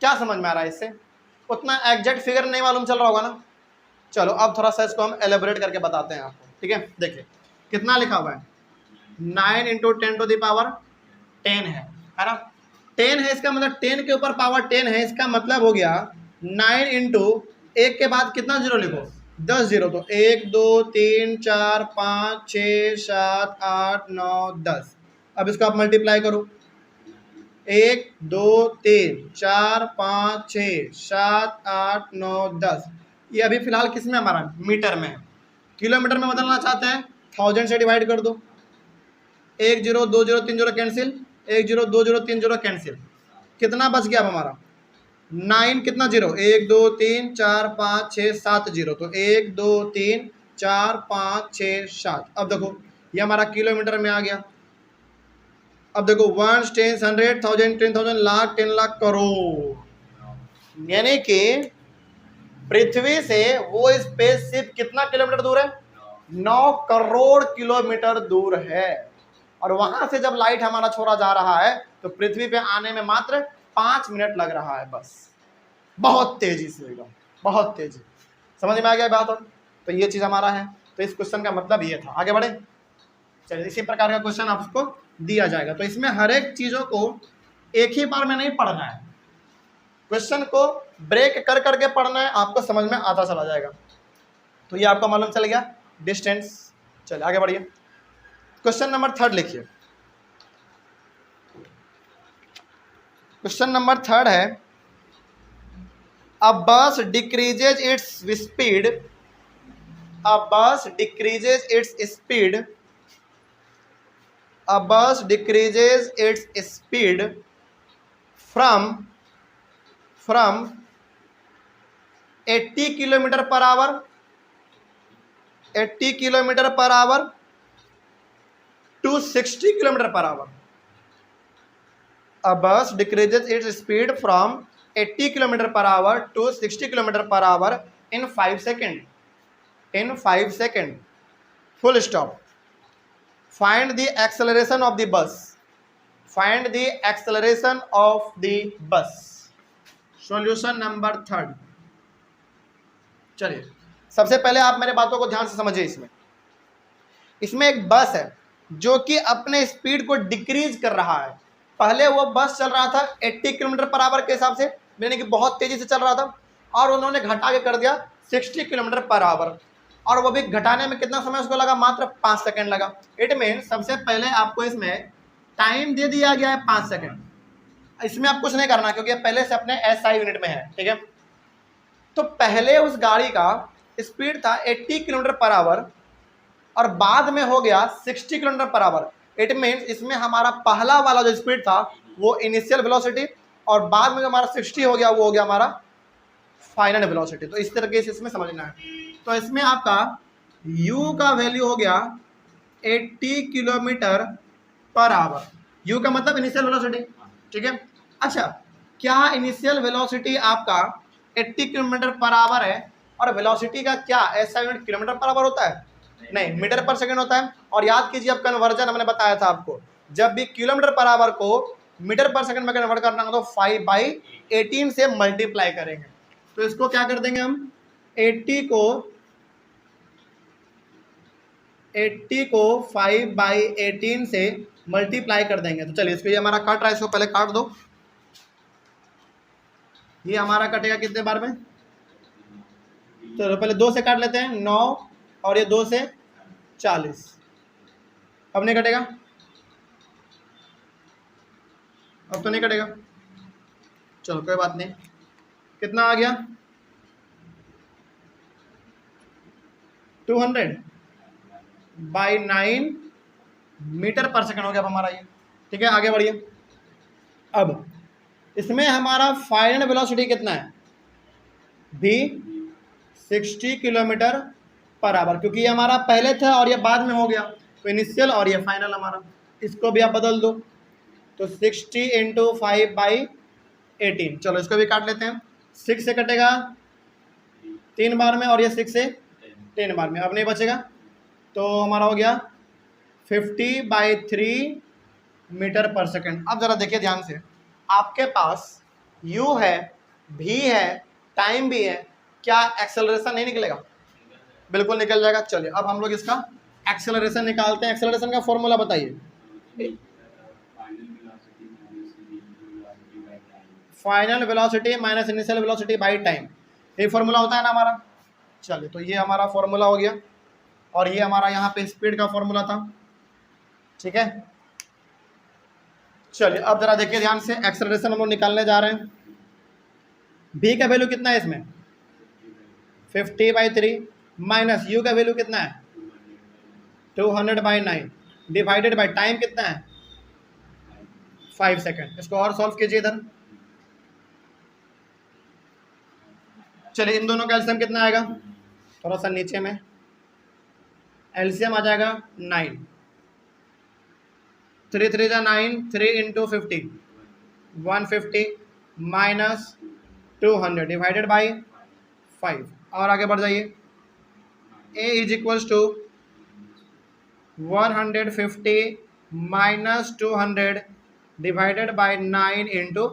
Speaker 1: क्या समझ में आ रहा है, इससे उतना एग्जैक्ट फिगर नहीं मालूम चल रहा होगा ना। चलो अब थोड़ा सा इसको हम एलेबोरेट करके बताते हैं आपको, ठीक है। देखिए कितना लिखा हुआ है, 9 इंटू 10 टू द पावर 10 है ना, 10 है, इसका मतलब 10 के ऊपर पावर 10 है, इसका मतलब हो गया 9 इंटू एक के बाद कितना जीरो लिखो, 10 जीरो, तो 1 2 3 4 5 6 7 8 9 10। अब इसको आप मल्टीप्लाई करो, 1 2 3 4 5 6 7 8 9 10। ये अभी फिलहाल किस में हमारा मीटर में है, किलोमीटर में बदलना चाहते हैं 1000 से डिवाइड कर दो, 1 0 2 0 3 0 कैंसिल, 1 0 2 0 3 0 कैंसिल, कितना बच गया अब हमारा 9 कितना जीरो, 1 2 3 4 5 6 7 जीरो, तो 1 2 3 4 5 6 7। अब देखो ये हमारा किलोमीटर में आ गया। अब देखो 1 10 100 1000 10,000 लाख 10 लाख करोड़, यानी कि पृथ्वी से वो स्पेसशिप कितना किलोमीटर दूर है, 9 करोड़ किलोमीटर दूर है। और वहां से जब लाइट हमारा छोड़ा जा रहा है तो पृथ्वी पे आने में मात्र 5 मिनट लग रहा है बस, बहुत तेजी से एकदम, बहुत तेजी। समझ में आ गया बात। और तो ये चीज हमारा है, तो इस क्वेश्चन का मतलब ये था। आगे बढ़े, चलिए इसी प्रकार का क्वेश्चन आपको दिया जाएगा, तो इसमें हर एक चीजों को एक ही बार में नहीं पढ़ना है, क्वेश्चन को ब्रेक कर करके पढ़ना है, आपको समझ में आता चला जाएगा। तो ये आपको मालूम चल गया डिस्टेंस। चलिए आगे बढ़िए, क्वेश्चन नंबर 3 लिखिए। क्वेश्चन नंबर 3 है, a bus decreases its speed, a bus decreases its speed, a bus decreases its speed from 80 kilometre per hour, 80 kilometre per hour to 60 kilometre per hour. A bus decreases its speed from 80 kilometre per hour to 60 kilometre per hour in 5 second, in 5 second, full stop। Find the acceleration of the bus, find the acceleration of the bus। Solution number 3। चलिए सबसे पहले आप मेरे बातों को ध्यान से समझिए। इसमें एक बस है जो कि अपने स्पीड को डिक्रीज कर रहा है। पहले वो बस चल रहा था 80 किलोमीटर पर आवर के हिसाब से, यानी कि बहुत तेजी से चल रहा था, और उन्होंने घटा के कर दिया 60 किलोमीटर पर आवर, और वो भी घटाने में कितना समय उसको लगा, मात्र 5 सेकंड लगा। इट मीन सबसे पहले आपको इसमें टाइम दे दिया गया है 5 सेकंड, इसमें आप कुछ नहीं करना क्योंकि पहले से अपने SI यूनिट में है, ठीक है। तो पहले उस गाड़ी का स्पीड था 80 किलोमीटर पर आवर और बाद में हो गया 60 kilometre per hour. It means इसमें हमारा पहला वाला जो स्पीड था वो इनिशियल वेलोसिटी, और बाद में जो हमारा 60 हो गया वो हो गया हमारा फाइनल वेलोसिटी। तो इस तरीके से इसमें समझना है। तो इसमें आपका u का वैल्यू हो गया 80 किलोमीटर पर आवर, u का मतलब इनिशियल वेलोसिटी, ठीक है। अच्छा क्या इनिशियल वेलोसिटी आपका 80 किलोमीटर पर आवर है, और वेलोसिटी का क्या ऐसा यूनिट किलोमीटर पर आवर होता है, नहीं मीटर पर सेकंड होता है। और याद कीजिए अब कन्वर्जन हमने बताया था आपको, जब भी किलोमीटर पर आवर को मीटर पर सेकंड में कन्वर्ट करना हो तो 5/18 से मल्टीप्लाई करेंगे। तो इसको क्या कर देंगे हम, 80 को 5/18 से मल्टीप्लाई कर देंगे। तो चलिए इसको, ये हमारा कट रहा है, इसको पहले काट दो। ये हमारा कटेगा कितने बार में, तो पहले 2 से काट लेते हैं 9, और ये 2 से 40, अब नहीं कटेगा। अब तो नहीं कटेगा, चलो कोई बात नहीं। कितना आ गया 200/9 मीटर पर सेकंड हो गया अब हमारा ये। ठीक है, आगे बढ़िए। अब इसमें हमारा फाइनल वेलोसिटी कितना है, भी 60 किलोमीटर पर आवर, क्योंकि ये हमारा पहले था और ये बाद में हो गया, तो इनिशियल और ये फाइनल हमारा। इसको भी आप बदल दो, तो 60 × 5/18। चलो इसको भी काट लेते हैं। 6 से कटेगा 3 बार में और ये 6 से 10 बार में, अब नहीं बचेगा, तो हमारा हो गया 50/3 मीटर पर सेकंड। अब जरा देखिए ध्यान से, आपके पास u है, v है, टाइम भी है, क्या एक्सेलरेशन नहीं निकलेगा? बिल्कुल निकल जाएगा। चलिए अब हम लोग इसका एक्सेलरेशन निकालते हैं। एक्सेलरेशन का फॉर्मूला बताइए। Final velocity minus initial velocity by time, ये फॉर्मूला होता है ना हमारा। चलिए तो ये हमारा फॉर्मूला हो गया, और ये हमारा यहाँ पे स्पीड का फॉर्मूला था। ठीक है, चलिए अब जरा देखिए ध्यान से, एक्सेलरेशन हम लोग निकालने जा रहे हैं। v का वैल्यू कितना है इसमें 50/3 माइनस u का वैल्यू कितना है 200/9 डिवाइडेड बाय टाइम कितना है 5 सेकेंड। इसको और सॉल्व कीजिए इधर। चलिए इन दोनों का एलसीएम कितना आएगा, थोड़ा सा नीचे में एलसीएम आ जाएगा 9, 3 3 जा 9, 3 × 50 150 माइनस 200 डिवाइडेड बाई 5। और आगे बढ़ जाइए, a is equals to 150 minus 200 divided by 9 ×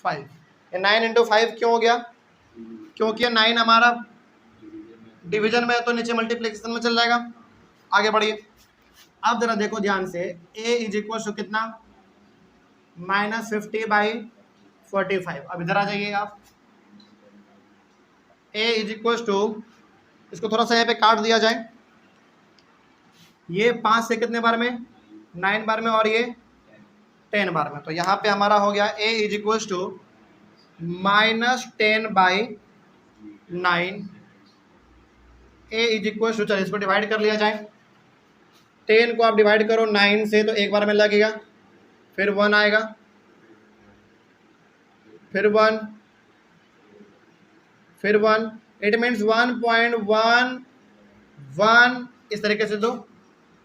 Speaker 1: 5। ये 9 × 5 क्यों हो गया, क्योंकि 9 हमारा डिवीजन में है तो नीचे मल्टीप्लिकेशन में चल जाएगा। आगे बढ़िए, अब जरा देखो ध्यान से, a इज इक्वल टू कितना -50/45। अब इधर आ जाइए आप, a इज इक्वल टू, इसको थोड़ा सा यहाँ पे काट दिया जाए, ये 5 से कितने बार में 9 बार में और ये 10 बार में, तो यहाँ पे हमारा हो गया a is equal to -10/9। a is equal to, चलिए इसको डिवाइड कर लिया जाए। 10 को आप डिवाइड करो 9 से तो एक बार में लगेगा, फिर 1 आएगा, फिर 1, फिर 1, इट मीन्स 1.11 इस तरीके से दो,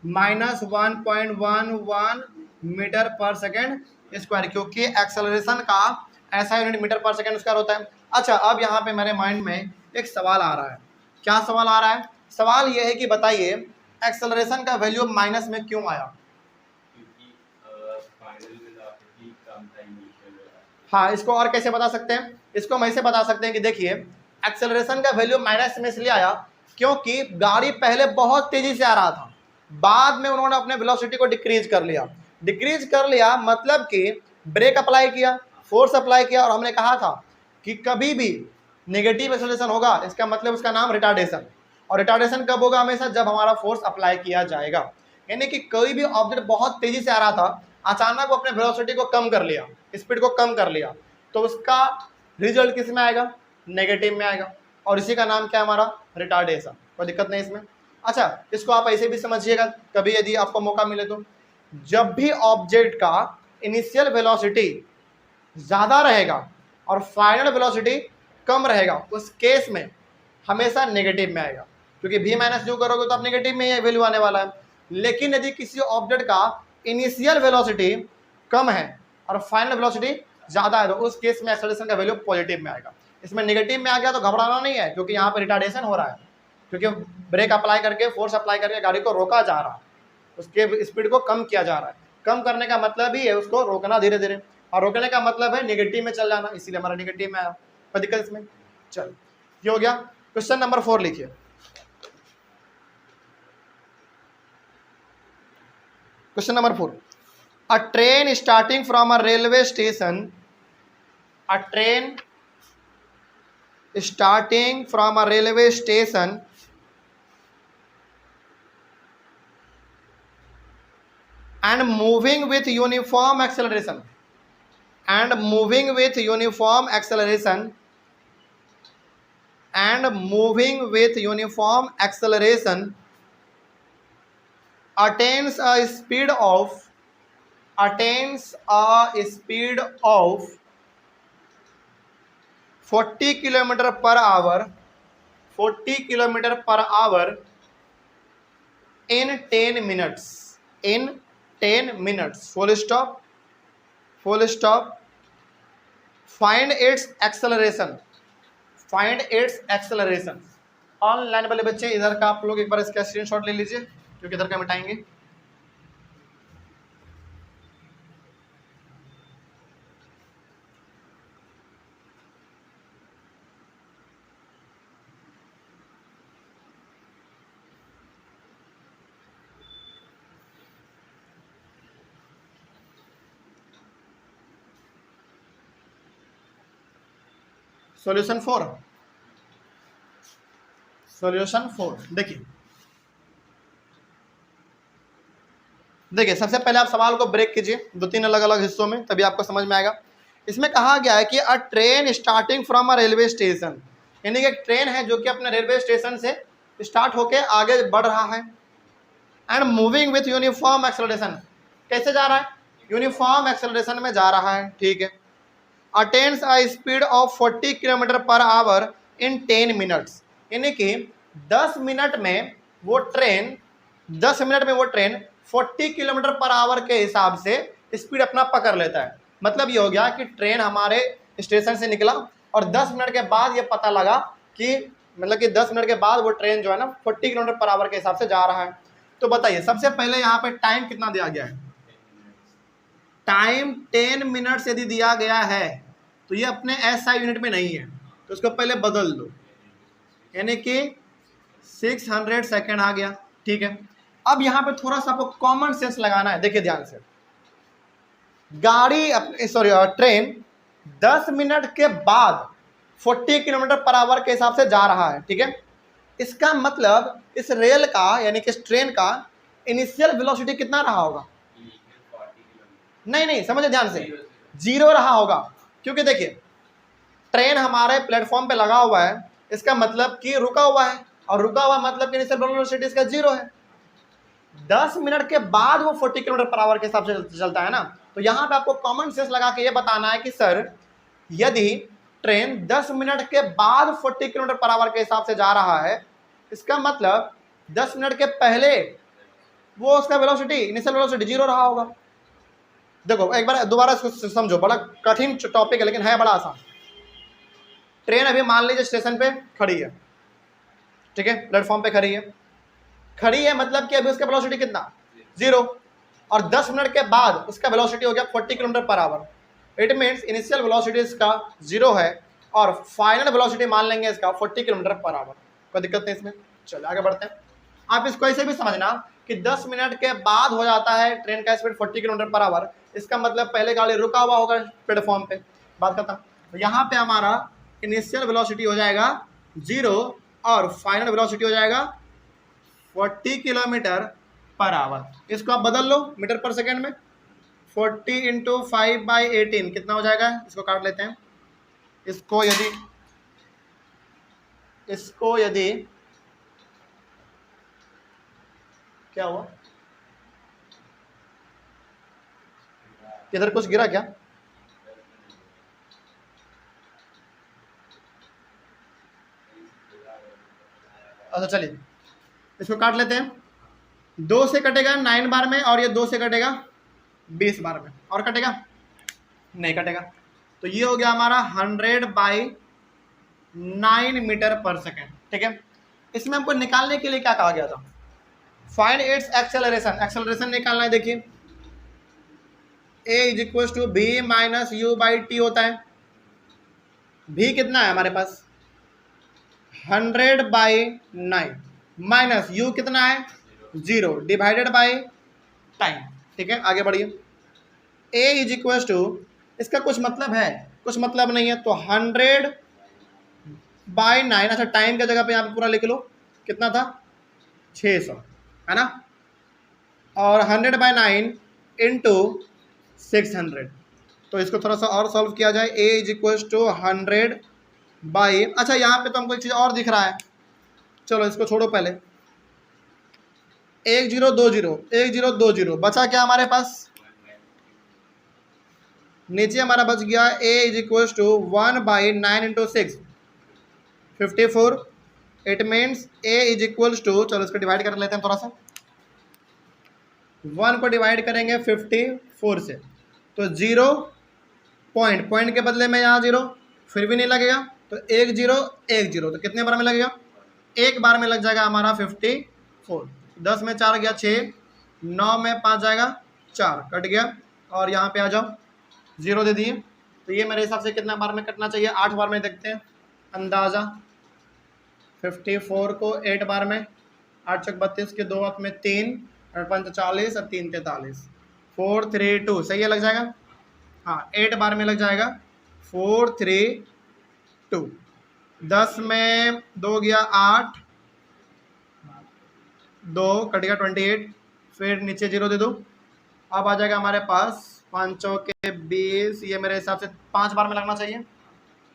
Speaker 1: -1.11 मीटर पर सेकेंड स्क्वायर, क्योंकि एक्सेलरेशन का ऐसा यूनिट मीटर पर सेकेंड स्क्वायर होता है। अच्छा, अब यहाँ पे मेरे माइंड में एक सवाल आ रहा है। क्या सवाल आ रहा है? सवाल ये है कि बताइए एक्सेलरेशन का वैल्यू माइनस में क्यों आया? हाँ, इसको और कैसे बता सकते हैं? इसको हम ऐसे बता सकते हैं कि देखिए एक्सेलरेशन का वैल्यू माइनस में इसलिए आया क्योंकि गाड़ी पहले बहुत तेजी से आ रहा था, बाद में उन्होंने अपने वेलोसिटी को डिक्रीज कर लिया। डिक्रीज कर लिया मतलब कि ब्रेक अप्लाई किया, फोर्स अप्लाई किया, और हमने कहा था कि कभी भी नेगेटिव एक्सेलरेशन होगा इसका मतलब उसका नाम रिटार्डेशन, और रिटार्डेशन कब होगा? हमेशा जब हमारा फोर्स अप्लाई किया जाएगा। यानी कि कोई भी ऑब्जेक्ट बहुत तेजी से आ रहा था, अचानक वो अपने वेलोसिटी को कम कर लिया, स्पीड को कम कर लिया, तो उसका रिजल्ट किस में आएगा? नेगेटिव में आएगा, और इसी का नाम क्या है? हमारा रिटार्डेशन। कोई दिक्कत नहीं इसमें। अच्छा, इसको आप ऐसे भी समझिएगा कभी यदि आपको मौका मिले तो, जब भी ऑब्जेक्ट का इनिशियल वेलोसिटी ज़्यादा रहेगा और फाइनल वेलोसिटी कम रहेगा, उस केस में हमेशा नेगेटिव में आएगा, क्योंकि v माइनस जो करोगे तो आप नेगेटिव में ही वैल्यू आने वाला है। लेकिन यदि किसी ऑब्जेक्ट का इनिशियल वेलोसिटी कम है और फाइनल वेलोसिटी ज़्यादा है, तो उस केस में एक्सेलरेशन का वैल्यू पॉजिटिव में आएगा। इसमें नेगेटिव में आ गया तो घबराना नहीं है, क्योंकि यहाँ पर रिटार्डेशन हो रहा है, क्योंकि ब्रेक अप्लाई करके, फोर्स अप्लाई करके गाड़ी को रोका जा रहा है, उसके स्पीड को कम किया जा रहा है। कम करने का मतलब ही है उसको रोकना धीरे धीरे, और रोकने का मतलब है नेगेटिव में चल जाना, इसीलिए हमारा नेगेटिव में आया। कोई दिक्कत इसमें? चल, ये हो गया। क्वेश्चन नंबर 4 लिखिए। Question number 4, a train starting from a railway station, a train starting from a railway station and moving with uniform acceleration, and moving with uniform acceleration attains a speed of 40 kilometre per hour in 10 minutes full stop find its acceleration online वाले बच्चे इधर का आप लोग एक बार इसका स्क्रीनशॉट ले लीजिए क्योंकि इधर का मिटाएंगे। सॉल्यूशन 4 देखिए सबसे पहले आप सवाल को ब्रेक कीजिए 2-3 अलग अलग हिस्सों में, तभी आपको समझ में आएगा। इसमें कहा गया है कि अ train starting from a railway station, यानी कि एक ट्रेन है जो कि अपने रेलवे स्टेशन से स्टार्ट होके आगे बढ़ रहा है। And moving with uniform acceleration, कैसे जा रहा है? यूनिफॉर्म एक्सेलरेशन में जा रहा है, ठीक है। Attains a speed of 40 kilometre per hour in 10 minutes, यानी कि 10 मिनट में वो ट्रेन 40 किलोमीटर पर आवर के हिसाब से स्पीड अपना पकड़ लेता है। मतलब ये हो गया कि ट्रेन हमारे स्टेशन से निकला और 10 मिनट के बाद ये पता लगा कि 10 मिनट के बाद वो ट्रेन जो है ना 40 किलोमीटर पर आवर के हिसाब से जा रहा है। तो बताइए सबसे पहले यहाँ पे टाइम कितना दिया गया है? टाइम 10 मिनट्स यदि दिया गया है तो ये अपने SI यूनिट में नहीं है, तो इसको पहले बदल दो, यानी कि 600 सेकेंड आ गया, ठीक है। अब यहाँ पे थोड़ा सा आपको कॉमन सेंस लगाना है, देखिए ध्यान से। ट्रेन 10 मिनट के बाद 40 किलोमीटर पर आवर के हिसाब से जा रहा है, ठीक है। इसका मतलब इस रेल का यानी कि इस ट्रेन का इनिशियल वेलोसिटी कितना रहा होगा? नहीं समझे ध्यान से, 0 रहा होगा, क्योंकि देखिए ट्रेन हमारे प्लेटफॉर्म पे लगा हुआ है, इसका मतलब कि रुका हुआ है, और रुका हुआ मतलब कि इनिशियल वेलोसिटी इसका 0 है। 10 मिनट के बाद वो 40 किलोमीटर पर आवर के हिसाब से चलता है ना। तो यहाँ पे आपको कॉमन सेंस लगा के ये बताना है कि सर यदि ट्रेन 10 मिनट के बाद 40 किलोमीटर पर आवर के हिसाब से जा रहा है, इसका मतलब 10 मिनट के पहले वो उसका वेलोसिटी इनिशियल वेलोसिटी 0 रहा होगा। देखो एक बार दोबारा इसको समझो, बड़ा कठिन टॉपिक है लेकिन है बड़ा आसान। ट्रेन अभी मान लीजिए स्टेशन पे खड़ी है, ठीक है, प्लेटफॉर्म पे खड़ी है मतलब कि अभी उसका वेलोसिटी कितना? 0, और 10 मिनट के बाद उसका वेलोसिटी हो गया 40 kilometre per hour. It means initial velocity इसका 0 है और फाइनल वेलोसिटी मान लेंगे इसका 40 किलोमीटर पर आवर। कोई दिक्कत नहीं इसमें, चलिए आगे बढ़ते हैं। आप इसको ऐसे भी समझना कि 10 मिनट के बाद हो जाता है ट्रेन का स्पीड 40 किलोमीटर पर आवर, इसका मतलब पहले गाड़ी रुका हुआ होगा प्लेटफॉर्म पे, बात खत्म। तो यहाँ पे हमारा इनिशियल वेलोसिटी हो जाएगा 0 और फाइनल वेलोसिटी हो जाएगा 40 किलोमीटर पर आवर। इसको आप बदल लो मीटर पर सेकेंड में, 40 × 5/18 कितना हो जाएगा? इसको काट लेते हैं। इसको यदि क्या हुआ, किधर कुछ गिरा क्या? अच्छा चलिए इसको काट लेते हैं। 2 से कटेगा 9 बार में और ये 2 से कटेगा 20 बार में, और कटेगा? नहीं कटेगा। तो ये हो गया हमारा 100/9 मीटर पर सेकेंड, ठीक है। इसमें हमको निकालने के लिए क्या कहा गया था? फाइंड इट्स एक्सेलरेशन निकालना है। देखिए A = B - U/T होता है। V कितना है हमारे पास? 100/9 माइनस U कितना है? 0 डिवाइडेड बाय टाइम, ठीक है। आगे बढ़िए। A = इसका कुछ मतलब है? कुछ मतलब नहीं है, तो 100/9, अच्छा टाइम की जगह पे यहाँ पे पूरा लिख लो, कितना था? 600, है ना। और 100/9 × 600, तो इसको थोड़ा सा और सॉल्व किया जाए। a is equal to 100 by, अच्छा यहाँ पे तो हमको एक चीज़ और दिख रहा है, चलो इसको छोड़ो पहले। 1020 बचा क्या हमारे पास, नीचे हमारा बच गया a is equal to 1/9 into 6 54। It means a is equal to, चलो इसको डिवाइड कर लेते हैं थोड़ा सा, 1 को डिवाइड करेंगे 54 से, तो 0 पॉइंट के बदले में यहाँ 0, फिर भी नहीं लगेगा, तो 1010, तो कितने बार में लगेगा, एक बार में लग जाएगा हमारा 54। 10 में 4 गया 6, 9 में 5 जाएगा 4, कट गया, और यहाँ पे आ जाओ 0 दे दिए, तो ये मेरे हिसाब से कितना बार में कटना चाहिए, 8 बार में देखते हैं अंदाज़ा। 54 को 8 बार में, 8 चौक 32 के 2 हाथ में 3, 8 5 40 और 3 43, 4 3 2, सही है, लग जाएगा, हाँ 8 बार में लग जाएगा 4 3 2। 10 में 2 गया 8, 2 कट गया 28, फिर नीचे 0 दे दो, अब आ जाएगा हमारे पास 5 चौके 20, ये मेरे हिसाब से 5 बार में लगना चाहिए,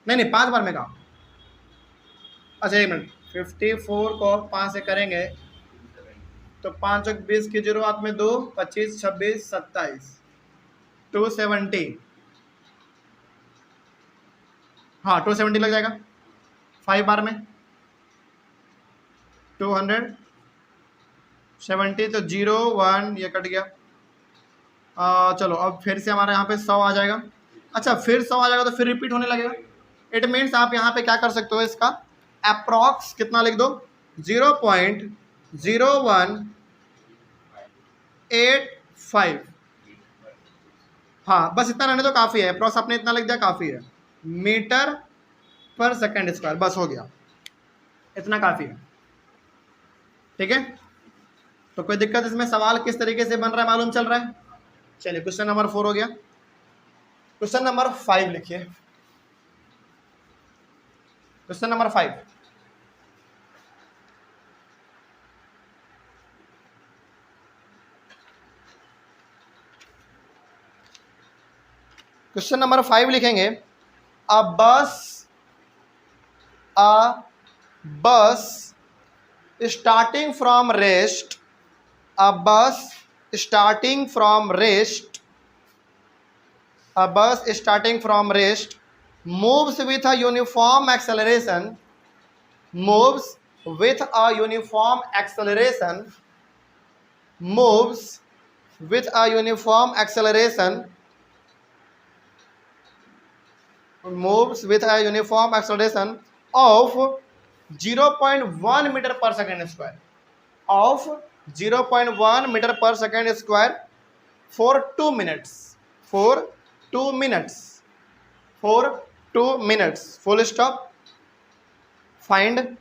Speaker 1: नहीं 5 बार में कहा, अच्छा एक मिनट, 54 को 5 से करेंगे तो 5 चौक 20 की 0 हाथ में 2, 25 26 27, 270, हाँ 270 लग जाएगा 5 बार में, 270, तो 0 1 ये कट गया, चलो अब फिर से हमारे यहाँ पे 100 आ जाएगा, अच्छा फिर 100 आ जाएगा तो फिर रिपीट होने लगेगा। इट मीन्स आप यहाँ पे क्या कर सकते हो, इसका अप्रॉक्स कितना लिख दो, 0.0185, हाँ बस इतना रहने तो काफ़ी है, अप्रॉक्स आपने इतना लिख दिया काफ़ी है, मीटर पर सेकेंड स्क्वायर, बस हो गया, इतना काफ़ी है, ठीक है। तो कोई दिक्कत इसमें, सवाल किस तरीके से बन रहा है मालूम चल रहा है। चलिए क्वेश्चन नंबर 4 हो गया, क्वेश्चन नंबर 5 लिखिए, क्वेश्चन नंबर 5, क्वेश्चन नंबर 5 लिखेंगे, अ बस starting from rest, a bus starting from rest, a bus starting from rest moves with a uniform acceleration, moves with a uniform acceleration, moves with a uniform acceleration, moves with a uniform acceleration of 0.1 meter per second square, of 0.1 meter per second square for 2 minutes, for 2 minutes, for 2 minutes, full stop। Find,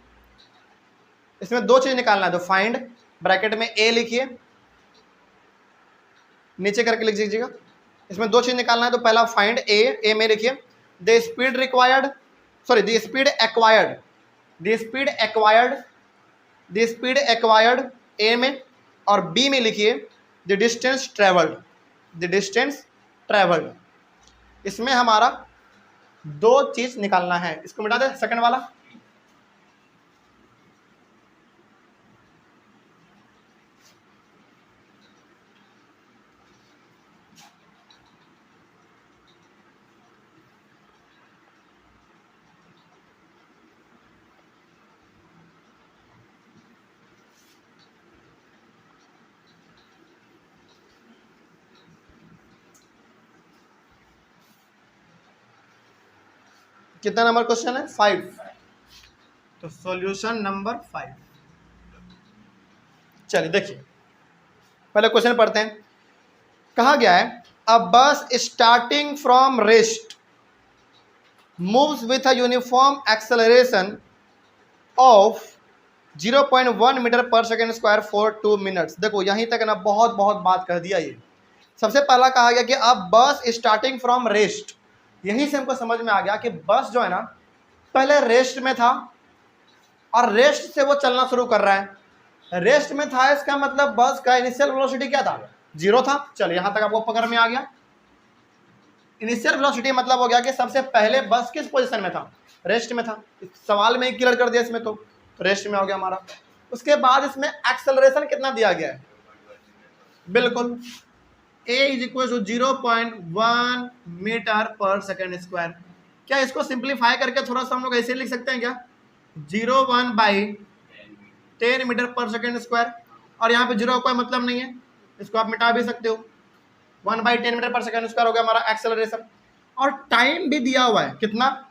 Speaker 1: इसमें दो चीज निकालना है, तो फाइंड ब्रैकेट में ए लिखिए, नीचे करके लिख दीजिएगा, इसमें दो चीज निकालना है, तो पहला फाइंड ए में लिखिए the speed required, sorry the speed acquired, the speed acquired, the speed acquired A में, और बी में लिखिए the distance travelled, the distance travelled. इसमें हमारा दो चीज निकालना है, इसको मिटा दे सेकंड वाला, कितना नंबर क्वेश्चन है 5, तो सॉल्यूशन नंबर 5। चलिए देखिए पहले क्वेश्चन पढ़ते हैं, कहा गया है a bus starting from rest moves with a uniform acceleration of 0.1 metre पर सेकेंड स्क्वायर फॉर 2 मिनट्स। देखो यहीं तक ना बहुत बात कह दिया। ये सबसे पहला कहा गया कि अब बस स्टार्टिंग फ्रॉम रेस्ट, यहीं से हमको समझ में आ गया कि बस जो है ना पहले रेस्ट में था और रेस्ट से वो चलना शुरू कर रहा है। रेस्ट में था इसका मतलब बस का इनिशियल वेलोसिटी क्या था, 0 था। चलिए यहां तक आपको पकड़ में आ गया। इनिशियल वेलोसिटी मतलब हो गया कि सबसे पहले बस किस पोजीशन में था, रेस्ट में था। सवाल में ही क्लियर कर दिया इसमें, तो रेस्ट में हो गया हमारा। उसके बाद इसमें एक्सेलरेशन कितना दिया गया है, बिल्कुल a is equal to 0.1 metre पर सेकेंड स्क्वायर। क्या इसको सिंप्लीफाई करके थोड़ा सा हम लोग ऐसे लिख सकते हैं क्या, 0.1/10 मीटर पर सेकेंड स्क्वायर, और यहाँ पे 0 का कोई मतलब नहीं है, इसको आप मिटा भी सकते हो। 1/10 मीटर पर सेकेंड स्क्वायर हो गया हमारा एक्सेलरेशन। और टाइम भी दिया हुआ है कितना,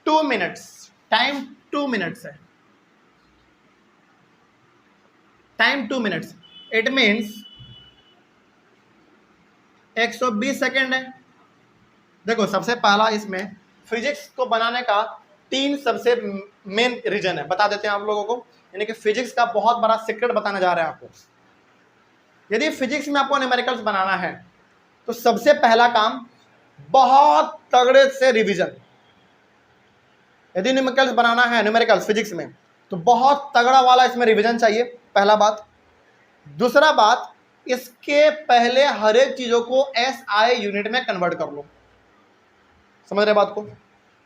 Speaker 1: 2 मिनट्स, टाइम 2 मिनट्स है, time 2 minutes, it means 120 second है। देखो सबसे पहला इसमें फिजिक्स को बनाने का 3 सबसे मेन रीजन है, बता देते हैं आप लोगों को, यानी कि फिजिक्स का बहुत बड़ा सीक्रेट बताने जा रहे हैं आपको। यदि फिजिक्स में आपको न्यूमेरिकल्स बनाना है तो सबसे पहला काम बहुत तगड़े से रिवीजन। यदि न्यूमेरिकल्स बनाना है, न्यूमेरिकल्स फिजिक्स में, तो बहुत तगड़ा वाला इसमें रिवीजन चाहिए, पहला बात। दूसरा बात, इसके पहले हर एक चीजों को SI यूनिट में कन्वर्ट कर लो, समझ रहे बात को,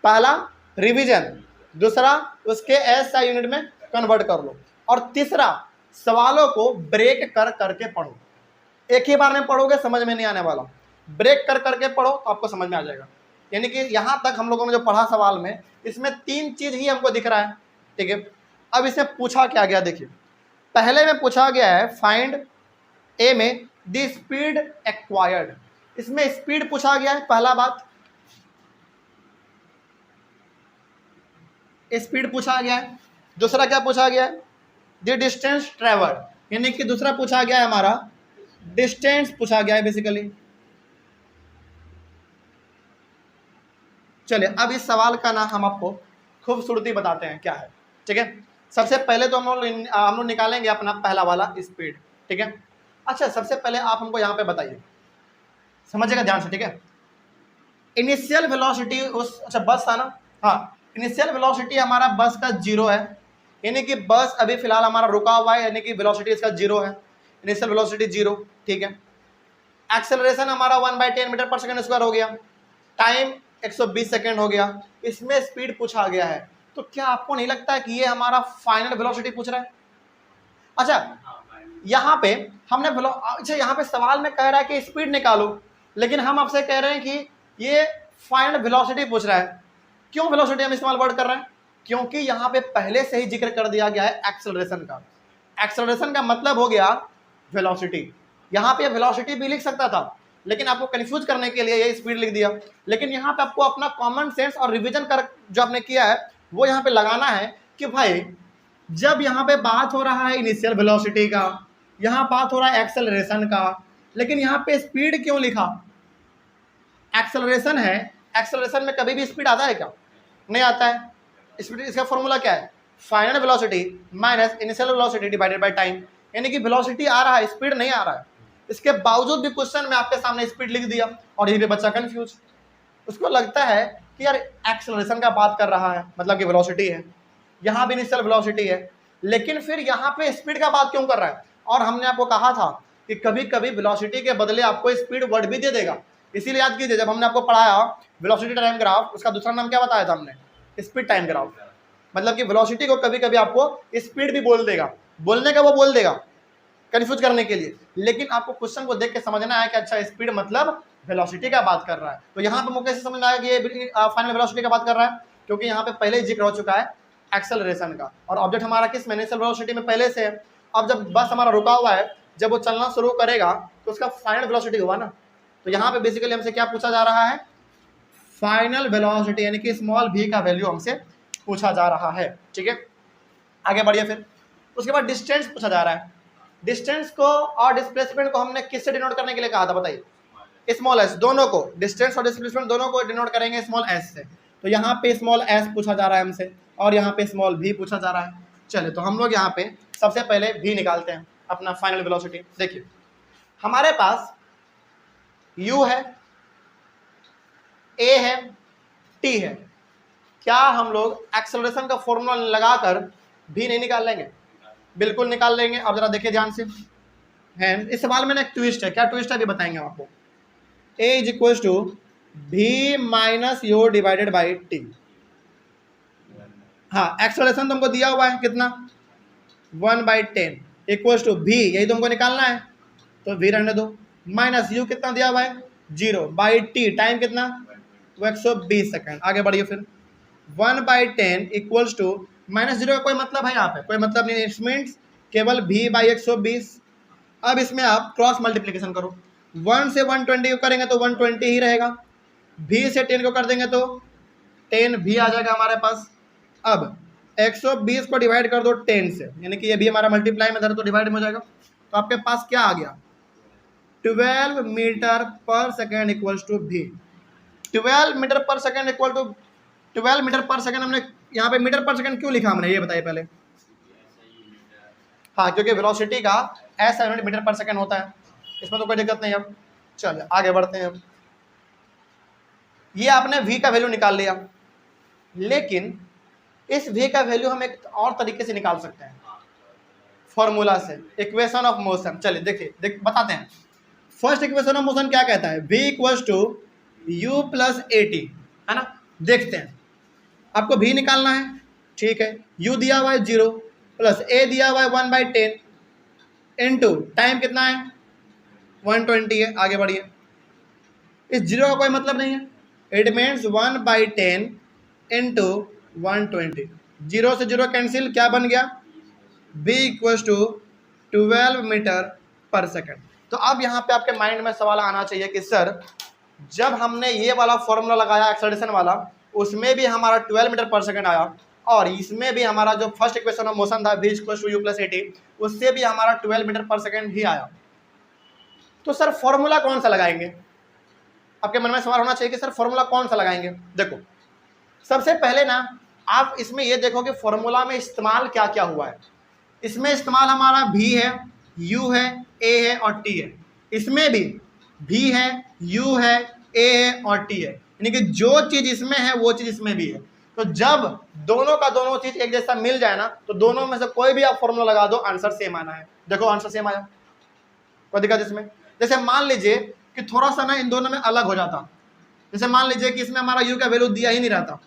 Speaker 1: पहला रिवीजन, दूसरा उसके SI यूनिट में कन्वर्ट कर लो, और तीसरा सवालों को ब्रेक कर करके पढ़ो। एक ही बार में पढ़ोगे समझ में नहीं आने वाला, ब्रेक कर करके पढ़ो तो आपको समझ में आ जाएगा। यानी कि यहाँ तक हम लोगों ने जो पढ़ा सवाल में, इसमें 3 चीज ही हमको दिख रहा है, ठीक है। अब इसमें पूछा क्या गया, देखिए पहले में पूछा गया है फाइंड ए में द स्पीड एक्वायर्ड, इसमें स्पीड पूछा गया है, पहला बात स्पीड पूछा गया है। दूसरा क्या पूछा गया है, द डिस्टेंस ट्रेवल्ड, यानी कि दूसरा पूछा गया है हमारा डिस्टेंस पूछा गया है बेसिकली। चलिए अब इस सवाल का ना हम आपको खूबसूरती बताते हैं क्या है, ठीक है। सबसे पहले तो हम लोग निकालेंगे अपना पहला वाला स्पीड, ठीक है। अच्छा सबसे पहले आप हमको यहाँ पे बताइए, समझिएगा ध्यान से, ठीक है। इनिशियल वेलोसिटी उस, अच्छा बस था ना, हाँ, इनिशियल वेलोसिटी हमारा बस का 0 है, यानी कि बस अभी फिलहाल हमारा रुका हुआ है, यानी कि वेलोसिटी इसका 0 है, इनिशियल वेलोसिटी 0, ठीक है। एक्सेलरेशन हमारा 1/10 मीटर पर सेकंड स्क्वायर हो गया, टाइम 120 सेकंड हो गया, इसमें स्पीड पूछा गया है। तो क्या आपको नहीं लगता है कि ये हमारा फाइनल वेलोसिटी पूछ रहा है? अच्छा यहाँ पे हमने अच्छा यहाँ पे सवाल में कह रहा है कि स्पीड निकालो, लेकिन हम आपसे कह रहे हैं कि ये फाइनल वेलोसिटी पूछ रहा है। क्यों वेलोसिटी हम इस्तेमाल वर्ड कर रहे हैं? क्योंकि यहाँ पे पहले से ही जिक्र कर दिया गया है एक्सेलरेशन का। एक्सेलरेशन का मतलब हो गया वेलोसिटी। यहाँ पे वेलोसिटी भी लिख सकता था, लेकिन आपको कंफ्यूज करने के लिए ये स्पीड लिख दिया। लेकिन यहाँ पे आपको अपना कॉमन सेंस और रिवीजन कर जो आपने किया है वो यहाँ पे लगाना है कि भाई जब यहाँ पे बात हो रहा है इनिशियल वेलोसिटी का, यहाँ बात हो रहा है एक्सेलरेशन का, लेकिन यहाँ पे स्पीड क्यों लिखा? एक्सेलरेशन है, एक्सेलरेशन में कभी भी स्पीड आता है क्या? नहीं आता है। स्पीड इसका फॉर्मूला क्या है? Final velocity minus initial velocity divided by time, यानी कि वेलोसिटी आ रहा है, स्पीड नहीं आ रहा है। इसके बावजूद भी क्वेश्चन में आपके सामने स्पीड लिख दिया और यही पे बच्चा कंफ्यूज। उसको लगता है कि यार एक्सेलरेशन का बात कर रहा है, मतलब कि वेलोसिटी है, यहाँ भी इनिशियल वेलोसिटी है, लेकिन फिर यहाँ पे स्पीड का बात क्यों कर रहा है? और हमने आपको कहा था कि कभी कभी वेलोसिटी के बदले आपको स्पीड वर्ड भी दे देगा। इसीलिए याद कीजिए जब हमने आपको पढ़ाया वेलोसिटी टाइम ग्राफ, उसका दूसरा नाम क्या बताया था हमने? Speed time graph. मतलब कि वेलोसिटी को कभी कभी आपको स्पीड भी बोल देगा, बोलने का वो बोल देगा कंफ्यूज करने के लिए, लेकिन आपको क्वेश्चन को देख के समझना है कि अच्छा स्पीड मतलब वेलोसिटी का बात कर रहा है। तो यहाँ पे मुझे कैसे समझ में आया कि ये फाइनल वेलोसिटी का बात कर रहा है? क्योंकि यहाँ पे पहले ही जिक्र हो चुका है एक्सेलरेशन का, और ऑब्जेक्ट हमारा किस में? इनिशियल वेलोसिटी में पहले से है। अब जब बस हमारा रुका हुआ है, जब वो चलना शुरू करेगा तो उसका फाइनल वेलोसिटी हुआ ना। तो यहाँ पे बेसिकली हमसे क्या पूछा जा रहा है? फाइनल वेलोसिटी, यानी कि स्मॉल v का वैल्यू हमसे पूछा जा रहा है, ठीक है। आगे बढ़िए फिर उसके बाद डिस्टेंस पूछा जा रहा है। डिस्टेंस को और डिस्प्लेसमेंट को हमने किससे डिनोट करने के लिए कहा था बताइए? Small S. दोनों को, डिस्टेंस और डिस्प्लेसमेंट दोनों को डिनोट करेंगे स्मॉल एस से। तो यहाँ पे स्मॉल एस पूछा जा रहा है हमसे और यहाँ पे स्मॉल v पूछा जा रहा है। चलिए तो हम लोग यहाँ पे सबसे पहले v निकालते हैं, अपना फाइनल वेलोसिटी। देखिए हमारे पास u है, a है, t है। क्या हम लोग एक्सेलरेशन का फॉर्मूला लगाकर v नहीं निकाल लेंगे? बिल्कुल निकाल लेंगे। अब जरा देखिए ध्यान से, है इस सवाल में ना एक ट्विस्ट है। क्या ट्विस्ट है अभी बताएंगे हम आपको। a is equal to v minus U divided by T. हाँ, एक्सेलरेशन तुमको दिया हुआ है कितना 1/10 इक्वल्स टू v, यही तुमको निकालना है तो v रहने दो, माइनस u कितना दिया हुआ है 0/t, टाइम कितना वो 120 सेकंड। आगे बढ़िए फिर 1/10 इक्वल्स टू माइनस 0 का कोई मतलब है यहाँ पे, कोई मतलब नहीं, इट्स मीन्स केवल v/120। अब इसमें आप क्रॉस मल्टीप्लिकेशन करो, 1 से 120 को करेंगे तो 120 ही रहेगा, v से 10 को कर देंगे तो 10v आ जाएगा हमारे पास। अब 120 को डिवाइड कर दो 10 से, यानी कि ये भी हमारा मल्टीप्लाई में था तो डिवाइड में हो जाएगा, तो आपके पास क्या आ गया 12 मीटर पर second equals to v। 12 metre पर सेकेंड इक्वल टू 12 मीटर पर सेकेंड, हमने यहाँ पे मीटर पर सेकेंड क्यों लिखा हमने ये बताइए पहले। हाँ, क्योंकि वेलोसिटी का ऐसा यूनिट मीटर पर सेकेंड होता है, इसमें तो कोई दिक्कत नहीं। अब चलिए आगे बढ़ते हैं। ये आपने v का वैल्यू निकाल लिया, लेकिन इस v का वैल्यू हम एक और तरीके से निकाल सकते हैं, फॉर्मूला से, इक्वेशन ऑफ मोशन। चलिए देखिए बताते हैं। फर्स्ट इक्वेशन ऑफ मोशन क्या कहता है, v equals to u plus at, है ना। देखते हैं, आपको v निकालना है, ठीक है, u दिया हुआ है 0 प्लस a दिया हुआ है 1/10 इनटू टाइम कितना है 120 है। आगे बढ़िए, इस 0 का कोई मतलब नहीं है, इट मीन्स 1/10 इंटू 120, 0 से 0 कैंसिल, क्या बन गया v इक्वल्स टू 12 मीटर पर सेकेंड। तो अब यहाँ पे आपके माइंड में सवाल आना चाहिए कि सर जब हमने ये वाला फॉर्मूला लगाया एक्सेलरेशन वाला, उसमें भी हमारा 12 मीटर पर सेकेंड आया, और इसमें भी हमारा जो फर्स्ट इक्वेशन ऑफ मोशन था v equals to u plus at, उससे भी हमारा 12 मीटर पर सेकेंड ही आया, तो सर फॉर्मूला कौन सा लगाएंगे। आपके मन में सवाल होना चाहिए कि सर फॉर्मूला कौन सा लगाएंगे। देखो, सबसे पहले ना आप इसमें ये देखो कि फॉर्मूला में इस्तेमाल क्या क्या हुआ है। इसमें इस्तेमाल हमारा v है, u है, a है और t है। इसमें भी v है, u है, a है और t है, यानी कि जो चीज इसमें है वो चीज इसमें भी है। तो जब दोनों का दोनों चीज एक जैसा मिल जाए ना, तो दोनों में से कोई भी आप फॉर्मूला लगा दो, आंसर सेम आना है। देखो आंसर सेम आया, कोई दिक्कत इसमें। जैसे मान लीजिए कि थोड़ा सा ना इन दोनों में अलग हो जाता, जैसे मान लीजिए कि इसमें हमारा u का वैल्यू दिया ही नहीं रहता,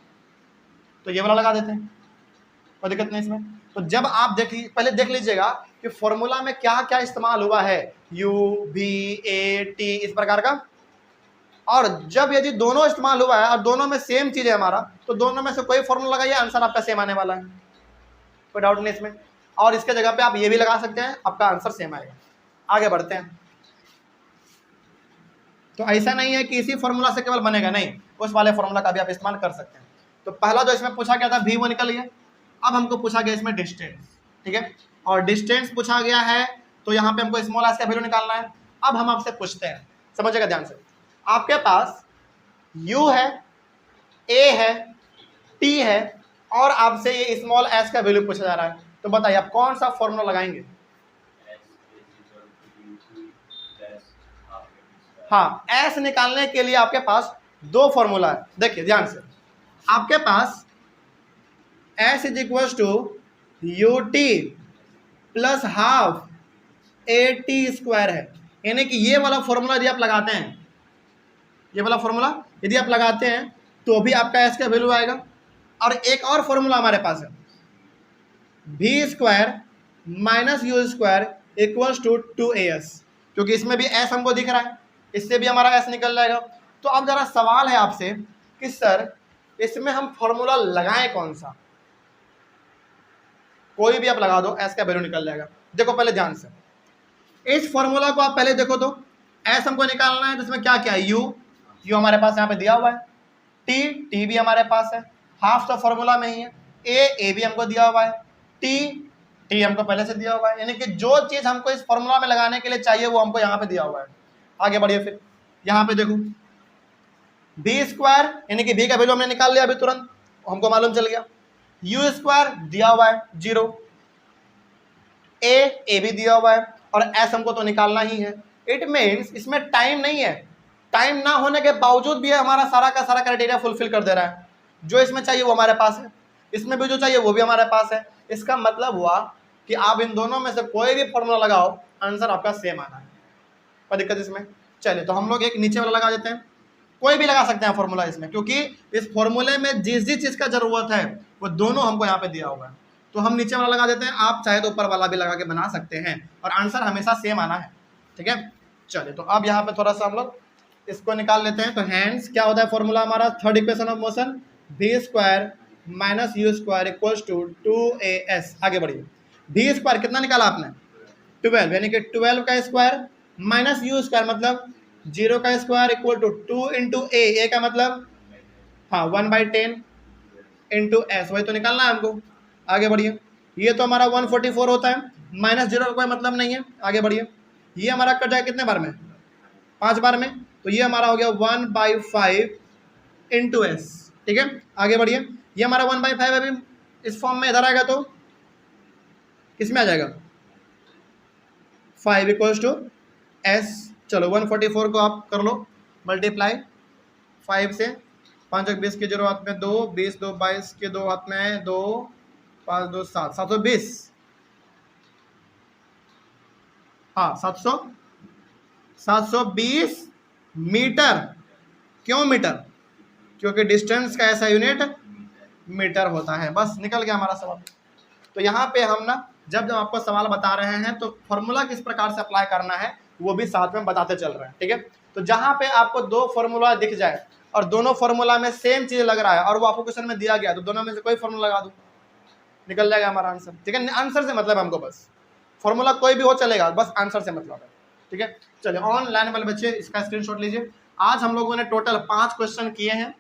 Speaker 1: तो ये वाला लगा देते हैं, कोई दिक्कत नहीं इसमें। तो जब आप पहले देख लीजिएगा कि फॉर्मूला में क्या क्या इस्तेमाल हुआ है, u, v, a, t इस प्रकार का, और जब यदि दोनों इस्तेमाल हुआ है और दोनों में सेम चीज है हमारा, तो दोनों में से कोई फॉर्मूला लगाइए, आंसर आपका सेम आने वाला है, कोई डाउट नहीं इसमें। और इसके जगह पे आप ये भी लगा सकते हैं, आपका आंसर सेम आएगा। आगे बढ़ते हैं। तो ऐसा नहीं है कि इसी फॉर्मूला से केवल बनेगा, नहीं, उस वाले फॉर्मूला का भी आप इस्तेमाल कर सकते हैं। तो पहला जो इसमें पूछा गया था v वो निकल गया। अब हमको पूछा गया इसमें डिस्टेंस, ठीक है, और डिस्टेंस पूछा गया है, तो यहाँ पे हमको स्मॉल एस का वैल्यू निकालना है। अब हम आपसे पूछते हैं, समझिएगा ध्यान से, आपके पास u है, a है, t है, और आपसे ये स्मॉल एस का वैल्यू पूछा जा रहा है, तो बताइए आप कौन सा फॉर्मूला लगाएंगे। हाँ, एस निकालने के लिए आपके पास दो फॉर्मूला है। देखिए ध्यान से, आपके पास S is equal to U T plus half A T square है, यानी कि ये वाला फॉर्मूला यदि आप लगाते हैं, ये वाला फॉर्मूला यदि आप लगाते हैं तो भी आपका एस का वैल्यू आएगा। और एक और फॉर्मूला हमारे पास है, v square minus U square equals to 2as, क्योंकि इसमें भी s हमको दिख रहा है, इससे भी हमारा s निकल जाएगा। तो अब जरा सवाल है आपसे कि सर इसमें हम फॉर्मूला लगाएं कौन सा, कोई भी आप लगा दो, s का वैल्यू निकल जाएगा। देखो पहले ध्यान से, इस फॉर्मूला को आप पहले देखो तो s हमको निकालना है, तो इसमें क्या क्या है, u हमारे पास यहाँ पे दिया हुआ है, t भी हमारे पास है, हाफ तो फॉर्मूला में ही है, a भी हमको दिया हुआ है, t हमको पहले से दिया हुआ है, यानी कि जो चीज हमको इस फॉर्मूला में लगाने के लिए चाहिए वो हमको यहाँ पे दिया हुआ है। आगे बढ़िए, फिर यहाँ पे देखो v स्क्वायर, यानी कि v का वैल्यू हमने निकाल लिया अभी तुरंत, हमको मालूम चल गया, u स्क्वायर दिया हुआ है 0, a भी दिया हुआ है, और s हमको तो निकालना ही है। इट मीन्स इसमें टाइम नहीं है, टाइम ना होने के बावजूद भी हमारा सारा का सारा क्राइटेरिया फुलफिल कर दे रहा है, जो इसमें चाहिए वो हमारे पास है, इसमें भी जो चाहिए वो भी हमारे पास है। इसका मतलब हुआ कि आप इन दोनों में से कोई भी फॉर्मूला लगाओ, आंसर आपका सेम आना है, कोई दिक्कत इसमें। चलिए तो हम लोग एक नीचे वाला लगा देते हैं, कोई भी लगा सकते हैं फॉर्मूला इसमें, क्योंकि इस फॉर्मूले में जिस जिस चीज़ का ज़रूरत है वो दोनों हमको यहाँ पे दिया हुआ है। तो हम नीचे वाला लगा देते हैं, आप चाहे तो ऊपर वाला भी लगा के बना सकते हैं, और आंसर हमेशा सेम आना है। ठीक है, चलिए तो अब यहाँ पे थोड़ा सा हम लोग इसको निकाल लेते हैं। तो हैंड्स क्या होता है फॉर्मूला हमारा, third equation of motion, v square minus U square equals to 2as। आगे बढ़िए, v स्क्वायर कितना निकाला आपने 12, यानी कि 12 का स्क्वायर माइनस यू स्क्वायर मतलब 0 का स्क्वायर इक्वल टू 2 इंटू ए का मतलब हाँ 1/10 इंटू एस, वही तो निकालना है हमको। आगे बढ़िए, ये तो हमारा 144 होता है, माइनस 0 का कोई मतलब नहीं है। आगे बढ़िए, ये हमारा कट जाए कितने बार में, 5 बार में, तो ये हमारा हो गया 1/5 इंटू एस। ठीक है, आगे बढ़िए, ये हमारा 1/5 अभी इस फॉर्म में इधर आएगा तो किस में आ जाएगा 5 इक्वल्स टू एस। चलो 144 को आप कर लो मल्टीप्लाई 5 से, 5 20 के 0 हाथ में 2, 20 2 22 के 2 हाथ में 2, 5 2 7, 720, हाँ 720 मीटर। क्यों मीटर, क्योंकि डिस्टेंस का ऐसा यूनिट मीटर होता है। बस निकल गया हमारा सवाल। तो यहाँ पे हम ना जब आपको सवाल बता रहे हैं तो फॉर्मूला किस प्रकार से अप्लाई करना है वो भी साथ में बताते चल रहे हैं। ठीक है, तो जहाँ पे आपको दो फॉर्मूला दिख जाए और दोनों फॉर्मूला में सेम चीज लग रहा है और वो आपको क्वेश्चन में दिया गया, तो दोनों में से कोई फॉर्मूला लगा दो, निकल जाएगा हमारा आंसर। ठीक है, आंसर से मतलब हमको बस फॉर्मूला कोई भी हो चलेगा, बस आंसर से मतलब है। ठीक है, चलिए ऑनलाइन वाले बच्चे इसका स्क्रीनशॉट लीजिए। आज हम लोगों ने टोटल 5 क्वेश्चन किए हैं।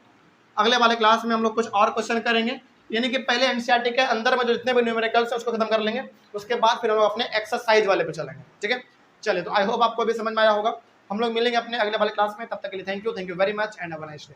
Speaker 1: अगले वाले क्लास में हम लोग कुछ और क्वेश्चन करेंगे, यानी कि पहले एनसीईआरटी के अंदर में जो जितने भी न्यूमेरिकल्स है उसको खत्म कर लेंगे, उसके बाद फिर हम लोग अपने एक्सरसाइज वाले पे चलेंगे। ठीक है, चलिए तो आई होप आपको भी समझ में आया होगा। हम लोग मिलेंगे अपने अगले वाले क्लास में, तब तक के लिए thank you very much and have a nice day.